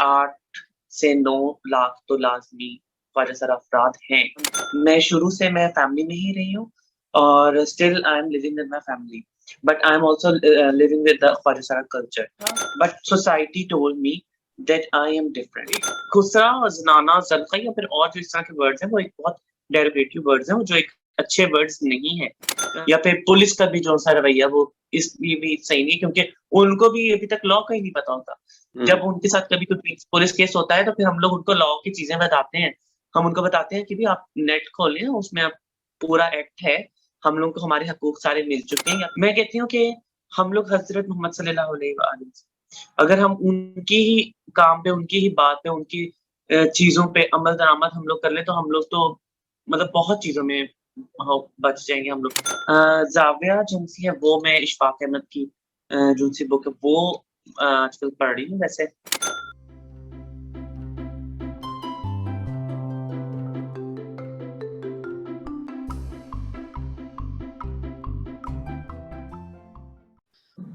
8 से 9 लाख तो लाज़मी ख्वाजा सर अफ़राद हैं। मैं फैमिली में ही रही हूँ और still I am living with my family, but I am also living with the Khwaja Sira culture. But society told me that I am different. खुसरा, ज़नाना, ज़रक़ा या फिर और जो इस तरह के वर्ड्स हैं, वो एक बहुत डेरिवेटिव वर्ड्स हैं, वो जो एक अच्छे वर्ड्स नहीं हैं। या फिर पुलिस का भी जो-सा रवैया वो इसलिए भी सही नहीं, क्योंकि उनको भी अभी तक लॉ का ही नहीं पता होता। हुँ, जब उनके साथ कभी कोई पुलिस केस होता है, तो फिर हम लोग उनको लॉ की चीज़ें बताते हैं। हम उनको बताते हैं कि भई आप नेट खोलें, उसमें आप पूरा एक्ट है, हम लोग को हमारे हकूक सारे मिल चुके हैं। या मैं कहती हूँ कि हम लोग हज़रत मोहम्मद सल्लल्लाहु अलैहि अगर हम उनकी ही काम पे, उनकी ही बात पे, उनकी चीज़ों पे अमल दरामद हम लोग कर लें, तो हम लोग तो मतलब बहुत चीज़ों में बच जाएँगे हम लोग। ज़ाविया जिनसी है, वो मैं इशफ़ाक़ अहमद की जो-सी बुक है, वो आजकल पढ़ रही हूँ वैसे।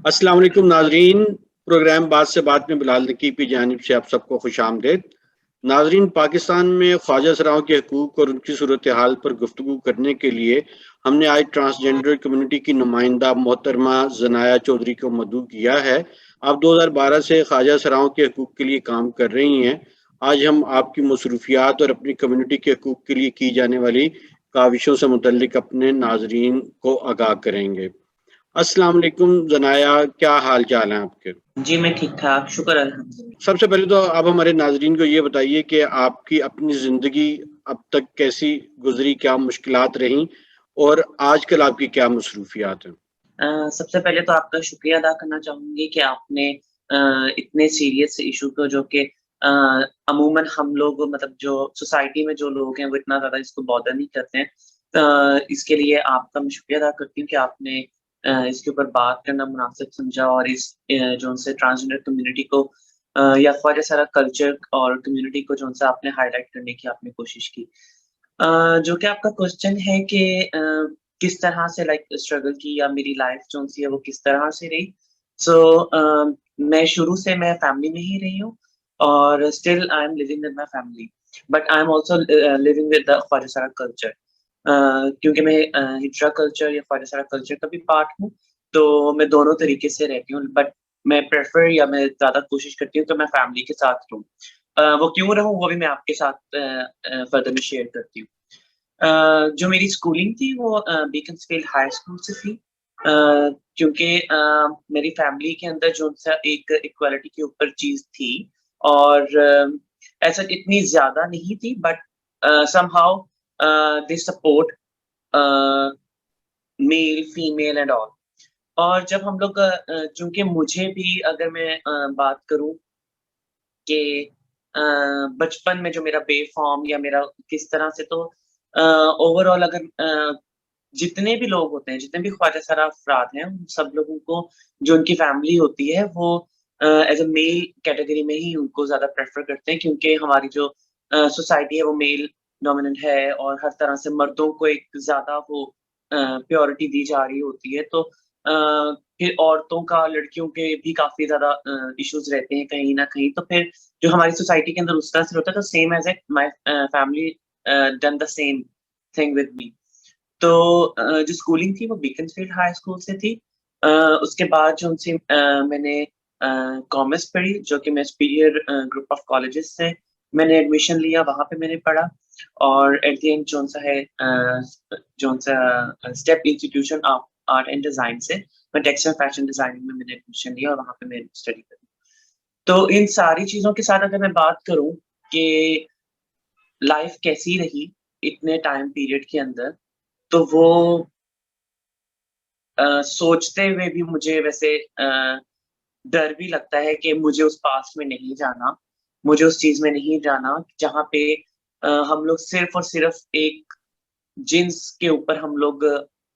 अस्सलाम वालेकुम नाज़रीन, प्रोग्राम बात से बात में बिलाल नकीब की जानिब से आप सबको खुशामदीद। नाज़रीन, पाकिस्तान में ख्वाजा सराओं के हकूक़ और उनकी सूरत-ए-हाल पर गुफ्तगू करने के लिए हमने आज ट्रांसजेंडर कम्युनिटी की नुमाइंदा मोहतरमा ज़नाया चौधरी को मदऊ किया है। आप 2012 से ख्वाजा सराओं के हकूक़ के लिए काम कर रही हैं। आज हम आपकी मसरूफियात और अपनी कम्युनिटी के हकूक़ के लिए की जाने वाली काविशों से मुतल्लिक अपने नाज़रीन को आगाह करेंगे। अस्सलाम वालेकुम ज़नाया, क्या हाल चाल हैं आपके? जी, मैं ठीक-ठाक, शुक्र अल्हम्दुलिल्लाह। सबसे पहले तो आप हमारे नाज़रीन को ये बताइए कि आपकी अपनी ज़िंदगी अब तक कैसी गुज़री, क्या मुश्किलात रहीं और आजकल आपकी क्या मसरूफियात हैं? सबसे पहले तो आपका शुक्रिया अदा करना चाहूँगी कि आपने इतने सीरियस इश्यू को, जो कि अमूमन हम लोग, मतलब जो सोसाइटी में जो लोग हैं, वो इतना ज़्यादा इसको बॉदर नहीं करते हैं। इसके लिए आपका मैं शुक्रिया अदा करती हूँ कि आपने इसके ऊपर बात करना मुनासिब समझा और इस जो-सा ट्रांसजेंडर कम्युनिटी को या ख्वाजा सारा कल्चर और कम्युनिटी को जो-सा आपने हाइलाइट करने की आपने कोशिश की। जो कि आपका क्वेश्चन है कि किस तरह से लाइक स्ट्रगल की या मेरी लाइफ जो-सी है वो किस तरह से रही। सो मैं फैमिली में ही रही हूँ और still I am living with my family, but I am also living with the ख्वाजा सारा कल्चर। क्योंकि मैं हिजरा कल्चर या ख्वाजा सारा कल्चर का भी पार्ट हूँ, तो मैं दोनों तरीके से रहती हूँ, बट मैं ज़्यादा कोशिश करती हूँ कि मैं फैमिली के साथ रहूँ। वो क्यों रहूँ, वो भी मैं आपके साथ फर्दर में शेयर करती हूँ। जो मेरी स्कूलिंग थी वो बीकन्सफील्ड हाई स्कूल से थी। क्योंकि मेरी फैमिली के अंदर जो-सा एक इक्वालिटी के ऊपर चीज़ थी और ऐसा इतनी ज़्यादा नहीं थी, but somehow they support a, male, female and all. और जब हम लोग चूँकि मुझे भी, अगर मैं बात करूँ कि बचपन में जो मेरा बेफ़ॉर्म या मेरा किस तरह से, तो ओवरऑल अगर जितने भी लोग होते हैं, जितने भी ख्वाजा सारा अफ़राद हैं, उन सब लोगों को जो उनकी फ़ैमिली होती है, वो एज़ अ मेल कैटेगरी में ही उनको ज़्यादा प्रेफ़र करते हैं, क्योंकि हमारी जो सोसाइटी है वो मेल डोमिनेंट है और हर तरह से मर्दों को एक ज़्यादा वो प्रायोरिटी दी जा रही होती है। तो फिर औरतों का, लड़कियों के भी काफ़ी ज़्यादा इश्यूज़ रहते हैं कहीं न कहीं। तो फिर जो हमारी सोसाइटी के अंदर उस तरह से होता है, तो same as it my family done the same thing with me. तो जो स्कूलिंग थी वो बीकन्सफील्ड हाई स्कूल से थी। अ, उसके बाद जो उनसे मैंने कॉमर्स पढ़ी, जो कि मैं सुपीरियर ग्रुप ऑफ कॉलेजेस से मैंने एडमिशन लिया, वहाँ पे मैंने पढ़ा और एट द एंड जो-सा है जो-सा step institution of art and design से मैं टेक्सटाइल फैशन डिज़ाइनिंग में मैंने एडमिशन लिया और वहाँ पे मैं स्टडी करी। तो इन सारी चीज़ों के साथ अगर मैं बात करूँ कि लाइफ़ कैसी रही इतने टाइम पीरियड के अंदर, तो वो सोचते हुए भी मुझे वैसे डर भी लगता है कि मुझे उस पास्ट में नहीं जाना, मुझे उस चीज़ में नहीं जाना जहाँ पे हम लोग सिर्फ़ और सिर्फ़ एक जिन्स के ऊपर हम लोग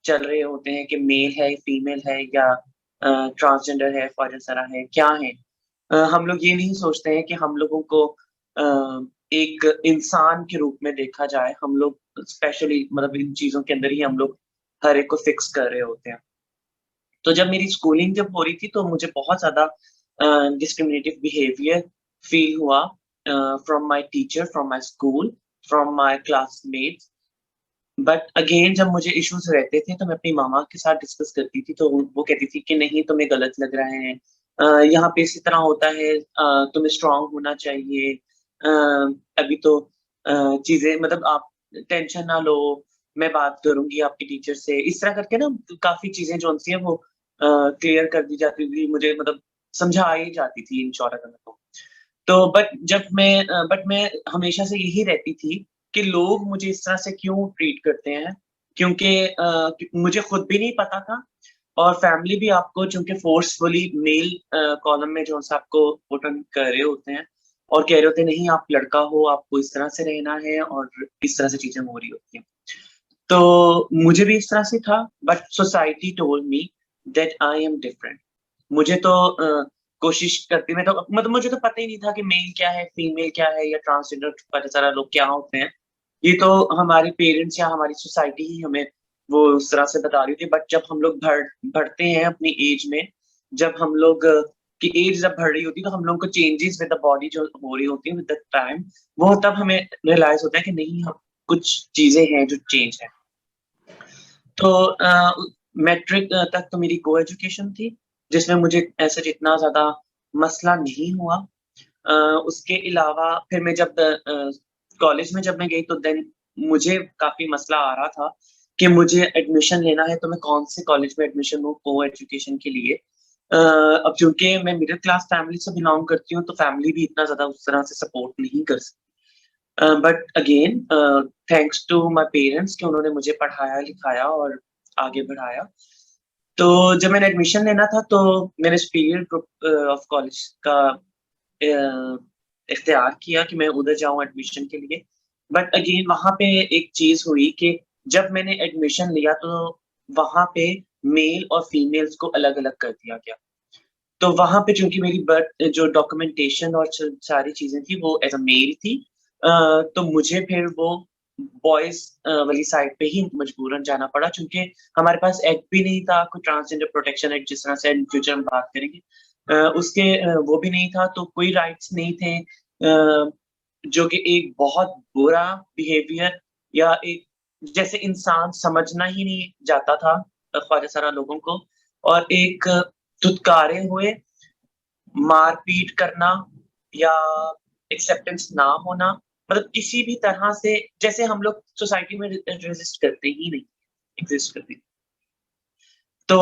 चल रहे होते हैं कि मेल है, फीमेल है या ट्रांसजेंडर है, ख्वाजा-सरा है, क्या है? हम लोग ये नहीं सोचते हैं कि हम लोगों को एक इंसान के रूप में देखा जाए। हम लोग स्पेशली मतलब इन चीज़ों के अंदर ही हम लोग हर एक को फ़िक्स कर रहे होते हैं। तो जब मेरी स्कूलिंग जब हो रही थी, तो मुझे बहुत ज़्यादा डिस्क्रिमिनेटिव बिहेवियर फील हुआ from my teacher, from my school, from my classmates. But again जब मुझे इश्यूज रहते थे तो मैं अपनी मामा के साथ डिस्कस करती थी, तो वो कहती थी कि नहीं तुम्हें गलत लग रहा है, यहाँ पे इसी तरह होता है, तुम्हें स्ट्रांग होना चाहिए, अभी तो चीजें मतलब आप टेंशन ना लो, मैं बात करूंगी आपके टीचर से, इस तरह करके ना काफी चीजें जो उनसी है वो क्लियर कर दी जाती थी मुझे, मतलब समझाई जाती थी इन शॉर्ट अगर मैं कहूँ। तो बट मैं हमेशा से यही रहती थी कि लोग मुझे इस तरह से क्यों ट्रीट करते हैं, क्योंकि मुझे खुद भी नहीं पता था, और फैमिली भी आपको चूँकि फ़ोर्सफुली मेल कॉलम में जो-सा आपको पुट ऑन कर रहे होते हैं और कह रहे होते हैं नहीं आप लड़का हो, आपको इस तरह से रहना है और इस तरह से चीज़ें हो रही होती हैं। तो मुझे भी इस तरह से था, but society told me that I am different. मुझे तो कोशिश करती मैं तो मतलब मुझे तो पता ही नहीं था कि मेल क्या है, फीमेल क्या है या ट्रांसजेंडर पता चला लोग क्या होते हैं। ये तो हमारे पेरेंट्स या हमारी सोसाइटी ही हमें वो उस तरह से बता रही थी, बट जब हम लोग बढ़ते हैं अपनी एज में, जब हम लोग की एज जब बढ़ रही होती है, तो हम लोग को चेंजेस विद द बॉडी जो हो रही होती है विद द टाइम, वो तब हमें रियलाइज़ होता है कि नहीं हम कुछ चीज़ें हैं जो चेंज हैं। तो मैट्रिक तक तो मेरी को एजुकेशन थी, जिसमें मुझे ऐसा इतना ज़्यादा मसला नहीं हुआ। अ, उसके अलावा फिर मैं जब कॉलेज में जब मैं गई तो देन मुझे काफ़ी मसला आ रहा था कि मुझे एडमिशन लेना है, तो मैं कौन से कॉलेज में एडमिशन लूँ को एजुकेशन के लिए। अब चूँकि मैं मिडल क्लास फैमिली से बिलॉन्ग करती हूँ, तो फैमिली भी इतना ज़्यादा उस तरह से सपोर्ट नहीं कर सकती। But again thanks to my parents कि उन्होंने मुझे पढ़ाया-लिखाया और आगे बढ़ाया। तो जब मैंने एडमिशन लेना था तो मैंने सुपीरियर ग्रुप ऑफ कॉलेज का इख्तियार किया कि मैं उधर जाऊँ एडमिशन के लिए। बट अगेन वहाँ पे एक चीज़ हुई कि जब मैंने एडमिशन लिया तो वहाँ पे मेल और फीमेल्स को अलग-अलग कर दिया गया। तो वहाँ पे चूँकि मेरी बर्थ जो डॉक्यूमेंटेशन और च सारी चीज़ें थी वो एज़ अ मेल थी। तो मुझे फिर वो बॉयज़ वाली साइड पे ही मजबूरन जाना पड़ा, चूँकि हमारे पास एक्ट भी नहीं था, कोई ट्रांसजेंडर प्रोटेक्शन एक्ट जिस तरह से इन फ्यूचर हम बात करेंगे। उसके वो भी नहीं था, तो कोई राइट्स नहीं थे, जो कि एक बहुत बुरा बिहेवियर या एक जैसे इंसान समझना ही नहीं जाता था ख्वाजा सरा लोगों को, और एक धुतकारे हुए, मार-पीट करना या एक्सेप्टेंस ना होना, मतलब किसी भी तरह से जैसे हम लोग सोसाइटी में रेज़िस्ट करते ही नहीं, एक्सिस्ट करते। तो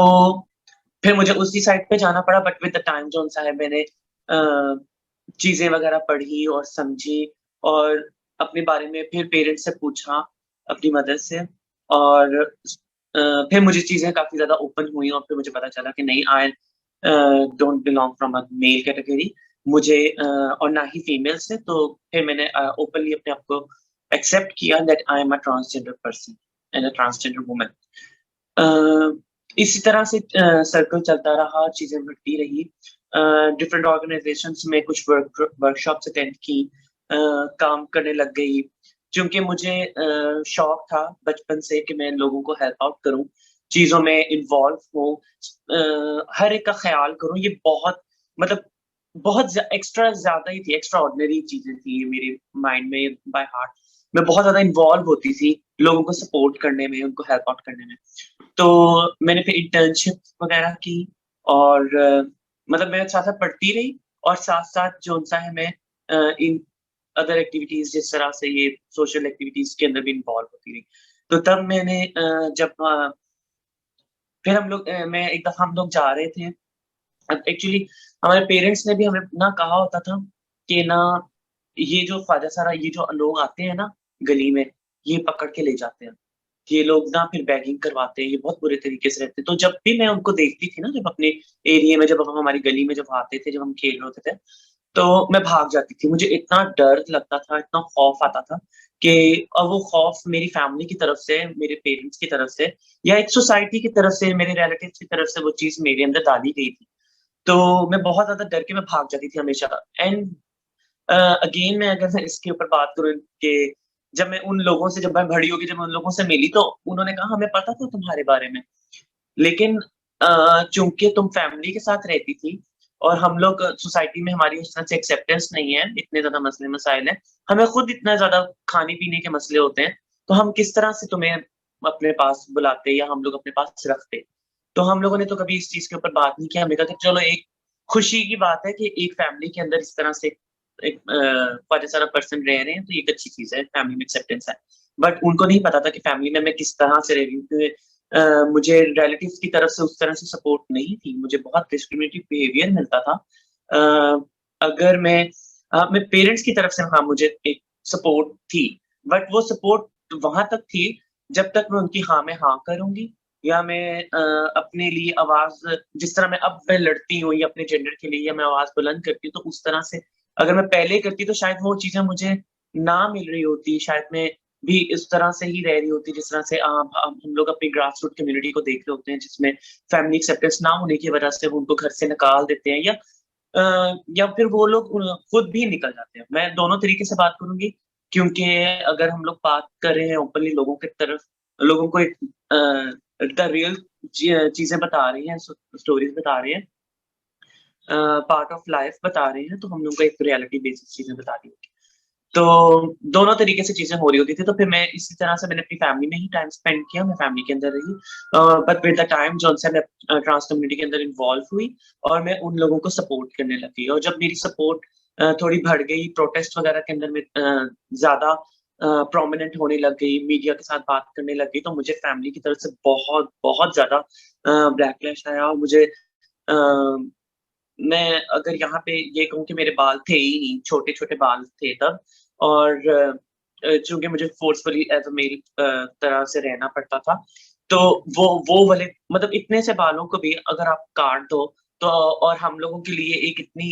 फिर मुझे उसी साइड पे जाना पड़ा, बट विद द टाइम जो-सा है मैंने अ, चीज़ें वगैरह पढ़ी और समझी और अपने बारे में फिर पेरेंट्स से पूछा, अपनी मदर से, और फिर मुझे चीज़ें काफ़ी ज़्यादा ओपन हुई और फिर मुझे पता चला कि नहीं I don't belong from a male category, मुझे और ना ही फीमेल से, तो फिर मैंने ओपनली अपने आप को एक्सेप्ट किया that I am a transgender person and a transgender woman. Uh, इसी तरह से सर्कल चलता रहा, चीज़ें बढ़ती रही। डिफरेंट ऑर्गनाइज़ेशंस में कुछ वर्कशॉप्स अटेंड की, काम करने लग गई। चूँकि मुझे शौक था बचपन से कि मैं लोगों को हेल्प आउट करूँ, चीज़ों में इन्वॉल्व हूँ, हर एक का ख़्याल करूँ, ये बहुत मतलब बहुत एक्स्ट्रा ज़्यादा ही थी, एक्स्ट्रा ऑर्डिनरी चीज़ें थी ये मेरे माइंड में बाय हार्ट। मैं बहुत ज़्यादा इन्वॉल्व होती थी, लोगों को सपोर्ट करने में, उनको हेल्प आउट करने में। तो मैंने फिर इंटर्नशिप वगैरह की और मतलब मैं साथ-साथ पढ़ती रही और साथ-साथ जो-सा है मैं इन अदर एक्टिविटीज़ जिस तरह से ये सोशल एक्टिविटीज़ के अंदर भी इन्वॉल्व होती रही। तो तब मैंने जब फिर मैं एक दफ़ा हम लोग जा रहे थे, एक्चुअली हमारे पेरेंट्स ने भी हमें ना कहा होता था कि ना ये जो ख्वाजा सारा ये जो लोग आते हैं ना गली में, ये पकड़ के ले जाते हैं। ये लोग ना फिर बैगिंग करवाते हैं, ये बहुत बुरे तरीके से रहते हैं। तो जब भी मैं उनको देखती थी ना, जब अपने एरिया में, जब हम हमारी गली में जब आते थे, जब हम खेल रहे होते थे, तो मैं भाग जाती थी। मुझे इतना डर लगता था, इतना खौफ आता था कि वो खौफ मेरी फैमिली की तरफ से, मेरे पेरेंट्स की तरफ से या एक सोसाइटी की तरफ से, मेरे रिलेटिव्स की तरफ से वो चीज़ मेरे अंदर डाली गई थी। तो मैं बहुत ज़्यादा डर के मैं भाग जाती थी हमेशा। एंड अगेन मैं अगर मैं इसके ऊपर बात करूँ कि जब मैं बड़ी होगी, जब मैं उन लोगों से मिली तो उन्होंने कहा हमें पता था तुम्हारे बारे में। लेकिन चूँकि तुम फैमिली के साथ रहती थी और हम लोग सोसाइटी में हमारी उस तरह से एक्सेप्टेंस नहीं है, इतने ज़्यादा मसले मसाइल हैं। हमें खुद इतना ज़्यादा खाने-पीने के मसले होते हैं, तो हम किस तरह से तुम्हें अपने पास बुलाते या हम लोग अपने पास रखते। तो हम लोगों ने तो कभी इस चीज़ के ऊपर बात नहीं की। हमने कहा कि चलो एक खुशी की बात है कि एक फैमिली के अंदर इस तरह से एक बहुत सारा पर्सन रह रहे हैं, तो ये एक अच्छी चीज़ है, फैमिली में एक्सेप्टेंस है। बट उनको नहीं पता था कि फैमिली में मैं किस तरह से रह रही हूँ, क्योंकि मुझे रिलेटिव्स की तरफ से उस तरह से सपोर्ट नहीं थी, मुझे बहुत डिस्क्रिमिनेटिव बिहेवियर मिलता था। अगर मैं पेरेंट्स की तरफ से हाँ, मुझे एक सपोर्ट थी, बट वो सपोर्ट वहाँ तक थी जब तक मैं उनकी हाँ में हाँ करूँगी या मैं अपने लिए आवाज़ जिस तरह मैं लड़ती हूँ या अपने जेंडर के लिए या मैं आवाज़ बुलंद करती हूँ, तो उस तरह से अगर मैं पहले करती तो शायद वो चीज़ें मुझे ना मिल रही होती, शायद मैं भी इस तरह से ही रह रही होती जिस तरह से हम लोग अपनी ग्रास रूट कम्युनिटी को देख रहे होते हैं, जिसमें फैमिली एक्सेप्टेंस ना होने की वजह से वो उनको घर से निकाल देते हैं या फिर वो लोग खुद भी निकल जाते हैं। मैं दोनों तरीके से बात करूँगी, क्योंकि अगर हम लोग बात कर रहे हैं ओपनली लोगों की तरफ, लोगों को एक द रियल चीज़ें बता रही हैं, स्टोरीज़ बता रही हैं, पार्ट ऑफ लाइफ बता रहे हैं, तो हम लोग को एक रियलिटी बेसिस चीज़ें बता रही होगी। तो दोनों तरीके से चीज़ें हो रही होती थी, तो फिर मैं इसी तरह से मैंने अपनी फैमिली में ही टाइम स्पेंड किया, मैं फैमिली के अंदर रही। बट विद द टाइम जौन-सा मैं ट्रांस कम्युनिटी के अंदर इन्वॉल्व हुई और मैं उन लोगों को सपोर्ट करने लगी और जब मेरी सपोर्ट थोड़ी बढ़ गई, प्रोटेस्ट वगैरह के अंदर मैं ज़्यादा प्रोमिनेंट होने लग गई, मीडिया के साथ बात करने लग गई, तो मुझे फैमिली की तरफ से बहुत ज़्यादा बैकलैश आया और मुझे अ मैं अगर यहाँ पे ये कहूँ कि मेरे बाल थे ही नहीं, छोटे-छोटे बाल थे तब और चूँकि मुझे फ़ोर्सफुली एज़ अ मेल तरह से रहना पड़ता था, तो वो वाले मतलब इतने से बालों को भी अगर आप काट दो, तो और हम लोगों के लिए एक इतनी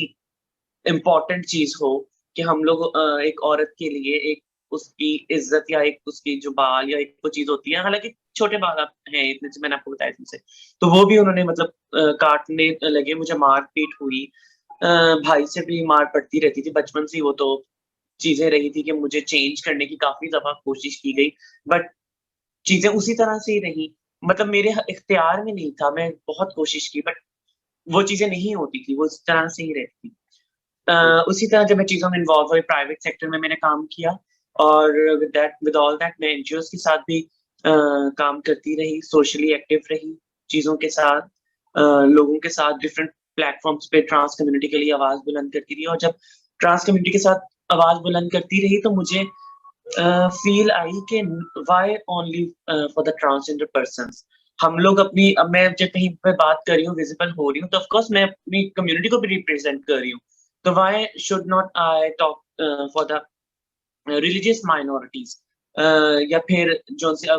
इम्पोर्टेंट चीज़ हो कि हम लोग एक औरत के लिए एक उसकी इज़्ज़त या एक उसकी जो बाल या एक वो चीज़ होती है, हालाँकि छोटे बाल आप हैं इतने से मैंने आपको बताया तुमसे, तो वो भी उन्होंने मतलब काटने लगे, मुझे मार-पीट हुई। अ, भाई से भी मार पड़ती रहती थी, बचपन से ही वो तो चीज़ें रही थी कि मुझे चेंज करने की काफ़ी दफ़ा कोशिश की गई, बट चीज़ें उसी तरह से ही रहीं। मतलब मेरे इख्तियार में नहीं था, मैं बहुत कोशिश की बट वो चीज़ें नहीं होती थी, वो उस तरह से ही रहती थी। उसी तरह जब मैं चीज़ों में इन्वॉल्व हुई, प्राइवेट सेक्टर में मैंने काम किया और विद ऑल दैट मैं एनजीओज़ के साथ भी काम करती रही, सोशली एक्टिव रही चीज़ों के साथ, लोगों के साथ डिफरेंट प्लेटफ़ॉर्म्स पे ट्रांस कम्युनिटी के लिए आवाज़ बुलंद करती रही और जब ट्रांस कम्युनिटी के साथ आवाज़ बुलंद करती रही तो मुझे फ़ील आई कि why only for the transgender persons. हम लोग अपनी अब मैं जब कहीं पे बात कर रही हूँ, विज़िबल हो रही हूँ, तो ऑफ़ कोर्स मैं अपनी कम्युनिटी को भी रिप्रेज़ेंट कर रही हूँ। तो why should not I talk for the religious minorities या फिर जो से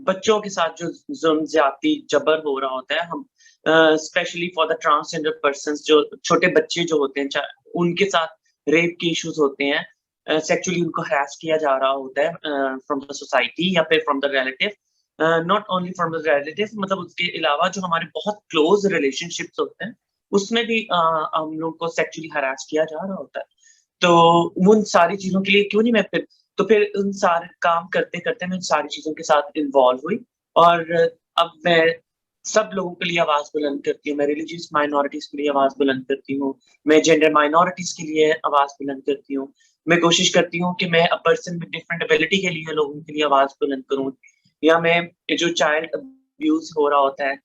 बच्चों के साथ जो ज़ुल्म, ज़्यादती, जबर हो रहा होता है, हम specially for the transgender persons जो छोटे बच्चे जो होते हैं, उनके साथ रेप के इश्यूज़ होते हैं, सेक्सुअली उनको हैरेस किया जा रहा होता है फ्रॉम द सोसाइटी या फिर from the relative, not only from the relative मतलब उसके अलावा जो हमारे बहुत क्लोज़ रिलेशनशिप्स होते हैं, उसमें भी हम लोग को सेक्सुअली हैरेस किया जा रहा होता है। तो उन सारी चीज़ों के लिए क्यों नहीं मैं फिर उन सारे काम करते-करते मैं उन सारी चीज़ों के साथ इन्वॉल्व हुई और अब मैं सब लोगों के लिए आवाज़ बुलंद करती हूँ। मैं रिलिजियस माइनॉरिटीज़ के लिए आवाज़ बुलंद करती हूँ। मैं जेंडर माइनॉरिटीज़ के लिए आवाज़ बुलंद करती हूँ। मैं कोशिश करती हूँ कि मैं पर्सन विद डिफरेंट एबिलिटी के लिए लोगों के लिए आवाज़ बुलंद करूँ या मैं ये जो चाइल्ड अब्यूज़ हो रहा होता है,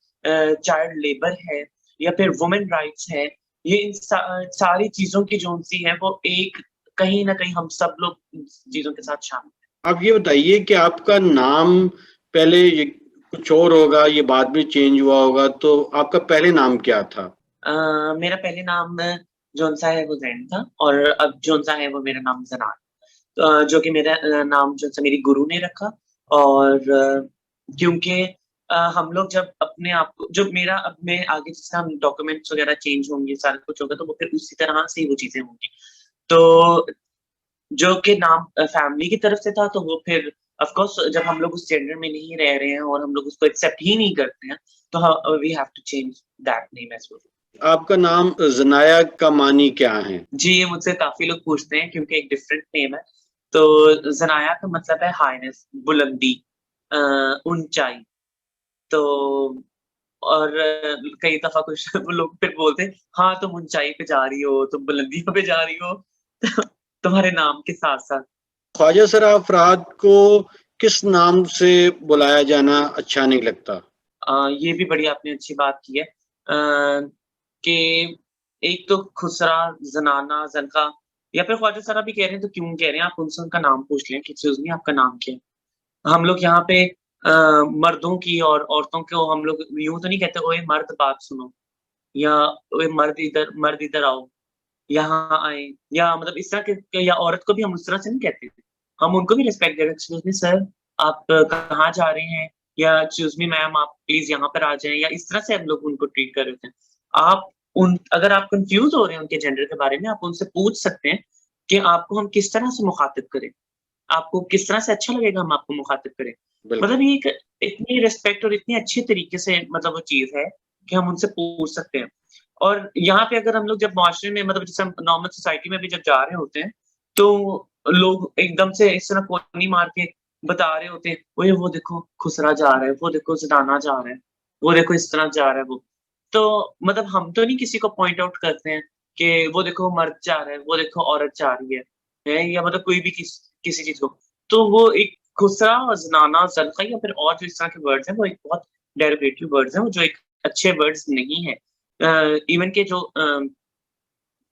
चाइल्ड लेबर है या फिर वुमेन राइट्स है, ये इन सारी चीज़ों की जो-सी है वो एक कहीं न कहीं हम सब लोग इन चीज़ों के साथ शामिल हैं। आप ये बताइए कि आपका नाम पहले ये कुछ और होगा, ये बाद में चेंज हुआ होगा, तो आपका पहले नाम क्या था? मेरा पहले नाम जौन-सा है वो ज़ैन था और अब जौन-सा है वो मेरा नाम ज़नान। जो कि मेरा नाम जौन-सा मेरी गुरु ने रखा और क्योंकि हम लोग जब अपने आप को जो मेरा अब मैं आगे जिस तरह डॉक्यूमेंट्स वगैरह चेंज होंगे, सारा कुछ होगा, तो वो फिर उसी तरह से ही वो चीज़ें होंगी। तो जो कि नाम फैमिली की तरफ से था, तो वो फिर ऑफ़ कोर्स जब हम लोग उस जेंडर में नहीं रह रहे हैं और हम लोग उसको एक्सेप्ट ही नहीं करते हैं, तो we have to change that name as well. आपका नाम ज़नाया का मानी क्या है? जी, ये मुझसे काफ़ी लोग पूछते हैं क्योंकि एक डिफरेंट नेम है। तो ज़नाया का मतलब है हाईनेस, बुलंदी, ऊँचाई। तो और कई दफ़ा कुछ वो लोग फिर बोलते हैं, "हाँ, तुम ऊँचाई पे जा रही हो, तुम बुलंदियों पे जा रही हो।" तुम्हारे नाम के साथ-साथ। ख्वाजा सर अफराद को किस नाम से बुलाया जाना अच्छा नहीं लगता? ये भी बड़ी आपने अच्छी बात की है कि एक तो खुसरा, ज़नाना, ज़नख़ा या फिर ख्वाजा साहब भी कह रहे हैं तो क्यों कह रहे हैं, आप उनसे उनका नाम पूछ लें कि एक्सक्यूज़ मी आपका नाम क्या है? हम लोग यहाँ पे मर्दों की और औरतों को हम लोग यूँ तो नहीं कहते, ओए मर्द बात सुनो या ओए मर्द इधर आओ, यहाँ आएँ या मतलब इस तरह के या औरत को भी हम उस तरह से नहीं कहते। हम उनको भी रिस्पेक्ट दे रहे हैं, एक्सक्यूज़ मी सर आप कहाँ जा रहे हैं? या एक्सक्यूज़ मी मैम आप प्लीज़ यहाँ पर आ जाएँ या इस तरह से हम लोग उनको ट्रीट कर रहे होते हैं। आप उन अगर आप कन्फ्यूज़ हो रहे हैं उनके जेंडर के बारे में, आप उनसे पूछ सकते हैं कि आपको हम किस तरह से मुखातिब करें? आपको किस तरह से अच्छा लगेगा हम आपको मुखातिब करें? बिल्कुल। मतलब ये एक इतनी रिस्पेक्ट और इतनी अच्छी तरीके से मतलब वो चीज़ है कि हम उनसे पूछ सकते हैं। और यहाँ पे अगर हम लोग जब मुआशरे में मतलब जैसे हम नॉर्मल सोसाइटी में भी जब जा रहे होते हैं, तो लोग एकदम से इस तरह कोनी मार के बता रहे होते हैं, "ओए वो देखो खुसरा जा रहा है, वो देखो ज़नाना जा रहा है, वो देखो इस तरह जा रहा है वो।" तो मतलब हम तो नहीं किसी को पॉइंट आउट करते हैं कि वो देखो मर्द जा रहा है, वो देखो औरत जा रही है या मतलब कोई भी किसी चीज़ को। तो वो एक खुसरा और ज़नाना, ज़लक़ा या फिर और जो इस तरह के वर्ड्स हैं, वो एक बहुत डेरिवेटिव वर्ड्स हैं, वो जो एक अच्छे वर्ड्स नहीं हैं। इवन के जो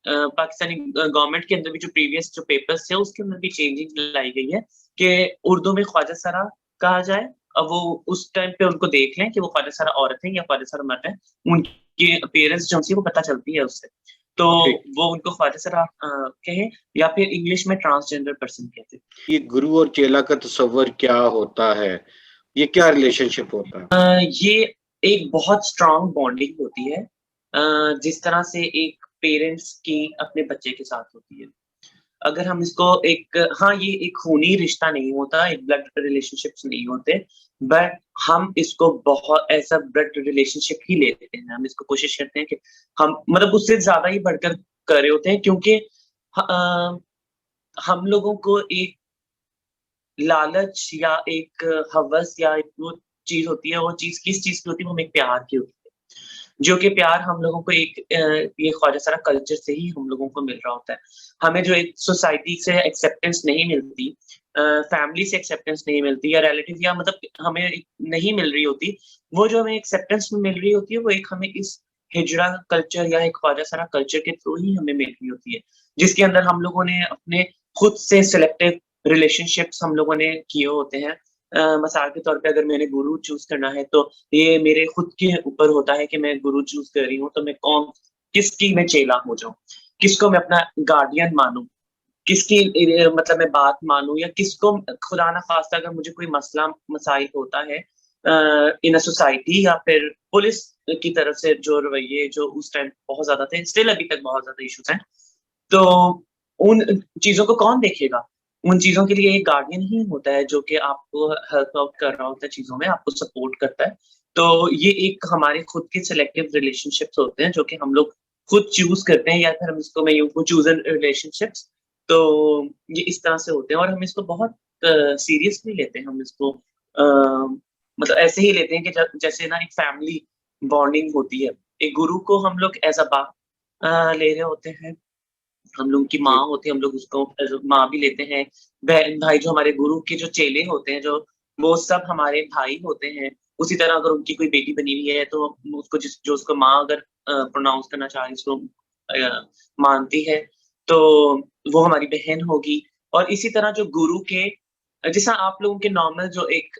पाकिस्तानी गवर्नमेंट के अंदर भी जो प्रीवियस जो पेपर्स थे, उसके अंदर भी चेंजिंग लाई गई है कि उर्दू में ख्वाजा सरा कहा जाए। अब वो उस टाइम पे उनको देख लें कि वो ख्वाजा सरा औरत है या ख्वाजा सरा मर्द है। उनकी अपीयरेंस जो सी वो पता चलती है उससे। तो ठीक। वो उनको ख्वाजा सरा कहें या फिर इंग्लिश में ट्रांसजेंडर पर्सन कहते हैं। ये गुरु और चेला का तसव्वुर क्या होता है? ये क्या रिलेशनशिप होता है? ये एक बहुत स्ट्रॉन्ग बॉन्डिंग होती है जिस तरह से एक पेरेंट्स की अपने बच्चे के साथ होती है। अगर हम इसको एक हाँ, ये एक खूनी रिश्ता नहीं होता, एक ब्लड रिलेशनशिप्स नहीं होते, बट हम इसको बहुत ऐसा ब्लड रिलेशनशिप ही ले लेते हैं। हम इसको कोशिश करते हैं कि हम मतलब उससे ज़्यादा ही बढ़कर कर रहे होते हैं क्योंकि हम लोगों को एक लालच या एक हवस या एक वो चीज़ होती है, वो चीज़ किस चीज़ की होती है? वो हमें प्यार की होती है। जो कि प्यार हम लोगों को एक ये ख्वाजा सरा कल्चर से ही हम लोगों को मिल रहा होता है। हमें जो एक सोसाइटी से एक्सेप्टेंस नहीं मिलती फैमिली से एक्सेप्टेंस नहीं मिलती या रिलेटिव या मतलब हमें एक नहीं मिल रही होती, वो जो हमें एक्सेप्टेंस मिल रही होती है, वो एक हमें इस हिजरा कल्चर या एक ख्वाजा सरा कल्चर के थ्रू ही हमें मिल रही होती है। जिसके अंदर हम लोगों ने अपने खुद से सिलेक्टिव रिलेशनशिप्स हम लोगों ने किए होते हैं। मिसाल के तौर पे अगर मैंने गुरु चूज़ करना है तो ये मेरे खुद के ऊपर होता है कि मैं गुरु चूज़ कर रही हूँ, तो मैं किसकी मैं चेला हो जाऊँ, किसको मैं अपना गार्डियन मानूँ, किसकी मतलब मैं बात मानूँ या किसको खुदा ना ख़ास्ता अगर मुझे कोई मसला मसाइल होता है इन अ सोसाइटी या फिर पुलिस की तरफ से जो रवैये जो उस टाइम बहुत ज़्यादा थे, स्टिल अभी तक बहुत ज़्यादा इश्यूज़ हैं। तो उन चीज़ों को कौन देखेगा? उन चीज़ों के लिए एक गार्डियन ही होता है जो कि आपको हेल्प आउट कर रहा होता है चीज़ों में, आपको सपोर्ट करता है। तो ये एक हमारे खुद के सिलेक्टिव रिलेशनशिप्स होते हैं जो कि हम लोग खुद चूज़ करते हैं या फिर हम इसको मैं यूँ कहूँ चूज़न रिलेशनशिप्स। तो ये इस तरह से होते हैं और हम इसको बहुत सीरियसली लेते हैं। हम इसको मतलब ऐसे ही लेते हैं कि जैसे ना एक फैमिली बॉन्डिंग होती है। एक गुरु को हम लोग एज़ अ ले रहे होते हैं। हम लोग की माँ ठीक। होती है, हम लोग उसको एज़ अ माँ भी लेते हैं। बहन-भाई जो हमारे गुरु के जो चेले होते हैं, जो वो सब हमारे भाई होते हैं। उसी तरह अगर उनकी कोई बेटी बनी हुई है, तो उसको जो उसको माँ अगर प्रोनाउंस करना चाहे, उसको मानती है, तो वो हमारी बहन होगी। और इसी तरह जो गुरु के जैसा आप लोगों के नॉर्मल जो एक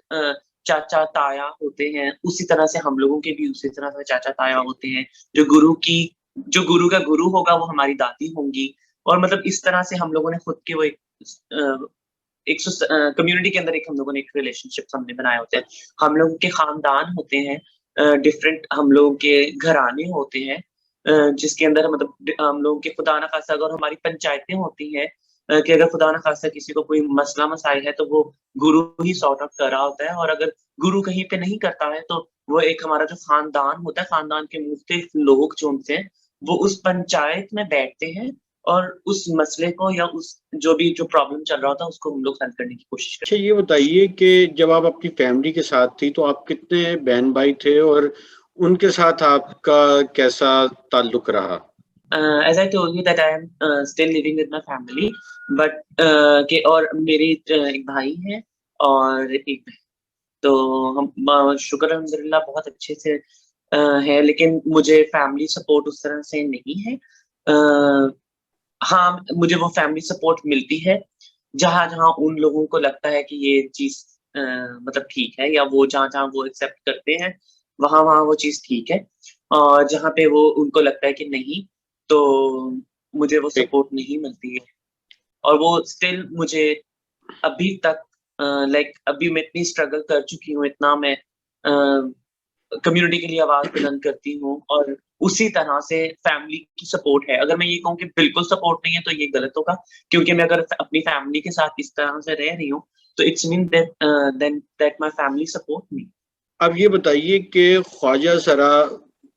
चाचा-ताया होते हैं, उसी तरह से हम लोगों के भी उसी तरह से चाचा-ताया होते हैं। जो गुरु का गुरु होगा वो हमारी दादी होंगी और मतलब इस तरह से हम लोगों ने खुद के वो कम्युनिटी के अंदर एक हम लोगों ने एक रिलेशनशिप्स हमने बनाए होते हैं। हम लोगों के खानदान होते हैं डिफरेंट हम लोगों के घराने होते हैं जिसके अंदर मतलब हम लोगों के खुदा ना खास्ता अगर हमारी पंचायतें होती हैं कि अगर खुदा ना खास्ता किसी को कोई मसला मसाइल है तो वो गुरु ही सॉर्ट आउट कर रहा होता है और अगर गुरु कहीं पे नहीं करता है तो वो एक हमारा जो खानदान होता है, खानदान के मुख्तलिफ लोग जो होते हैं, वो उस पंचायत में बैठते हैं और उस मसले को या उस जो प्रॉब्लम चल रहा होता है, उसको हम लोग हल करने की कोशिश अच्छा, करते ये बताइए कि जब आप अपनी फैमिली के साथ थी तो आप कितने बहन-भाई थे और उनके साथ आपका कैसा ताल्लुक रहा? As I told you that I am still living with my family, but कि और मेरे एक भाई है और एक बहन। तो हम शुक्र अल्हम्दुलिल्लाह बहुत अच्छे से है, लेकिन मुझे फैमिली सपोर्ट उस तरह से नहीं है। हाँ, मुझे वो फैमिली सपोर्ट मिलती है, जहाँ-जहाँ उन लोगों को लगता है कि ये चीज़ मतलब ठीक है, या वो जहाँ-जहाँ वो एक्सेप्ट करते हैं, वहाँ-वहाँ वो चीज़ ठीक है। और जहाँ पे वो उनको लगता है कि नहीं, तो मुझे वो ठीक। सपोर्ट नहीं मिलती है। और वो स्टिल मुझे अभी तक लाइक अभी मैं इतनी स्ट्रगल कर चुकी हूँ, इतना मैं कम्युनिटी के लिए आवाज़ बुलंद करती हूँ, और उसी तरह से फैमिली की सपोर्ट है। अगर मैं ये कहूँ कि बिल्कुल सपोर्ट नहीं है, तो ये गलत होगा, क्योंकि मैं अगर अपनी फैमिली के साथ इस तरह से रह रही हूँ, तो it's mean that then that my family support me. अब ये बताइए कि ख्वाजा सरा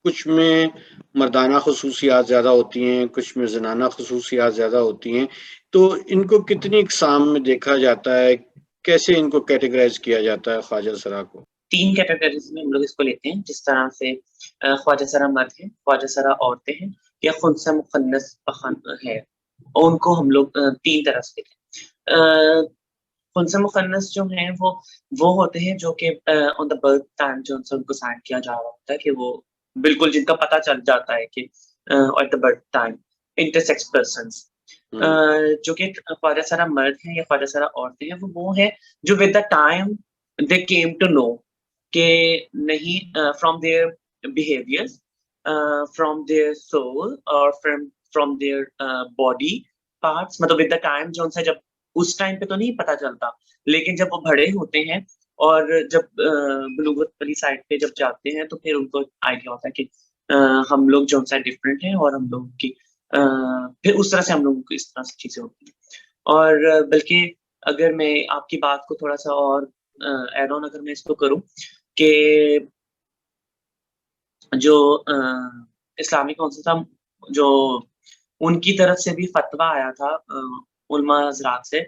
कुछ में मर्दाना खसूसियात ज़्यादा होती हैं, कुछ में ज़नाना खसूसियात ज़्यादा होती हैं, तो इनको कितनी इकसाम में देखा जाता है? कैसे इनको कैटेगराइज़ किया जाता है ख्वाजा सरा को? 3 कैटेगरीज़ में हम लोग इसको लेते हैं, जिस तरह से ख्वाजा सरा मर्द हैं, ख्वाजा सरा औरतें हैं, या खुन्सा मुखन्नस पखन है। और उनको हम लोग 3 तरह से लेते हैं। खुन्सा मुखन्नस जो हैं वो होते हैं जो कि ऑन द बर्थ टाइम जो उनसे उनको साइन किया जा रहा होता है, कि वो बिल्कुल जिनका पता चल जाता है कि at the birth time intersex persons. Uh, hmm, जो कि ख्वाजा सरा मर्द हैं या ख्वाजा सरा औरतें हैं, वो हैं जो with the time they came to know कि नहीं, from their behaviours, from their soul, और फ्रॉम देयर बॉडी पार्ट्स, मतलब विद द टाइम जो उनसे, जब उस टाइम पे तो नहीं पता चलता, लेकिन जब वो बड़े होते हैं और जब बलूगत वाली साइड पे जब जाते हैं, तो फिर उनको आइडिया होता है कि अ, हम लोग जो उनसे डिफरेंट हैं, और हम लोगों की अ, फिर उस तरह से हम लोगों को इस तरह से चीज़ें होती हैं। और बल्कि अगर मैं आपकी बात को थोड़ा-सा और ऐड ऑन अगर मैं इसको करूँ, कि जो इस्लामिक काउंसिल था, जो उनकी तरफ से भी फ़तवा आया था उलमा हज़रात से,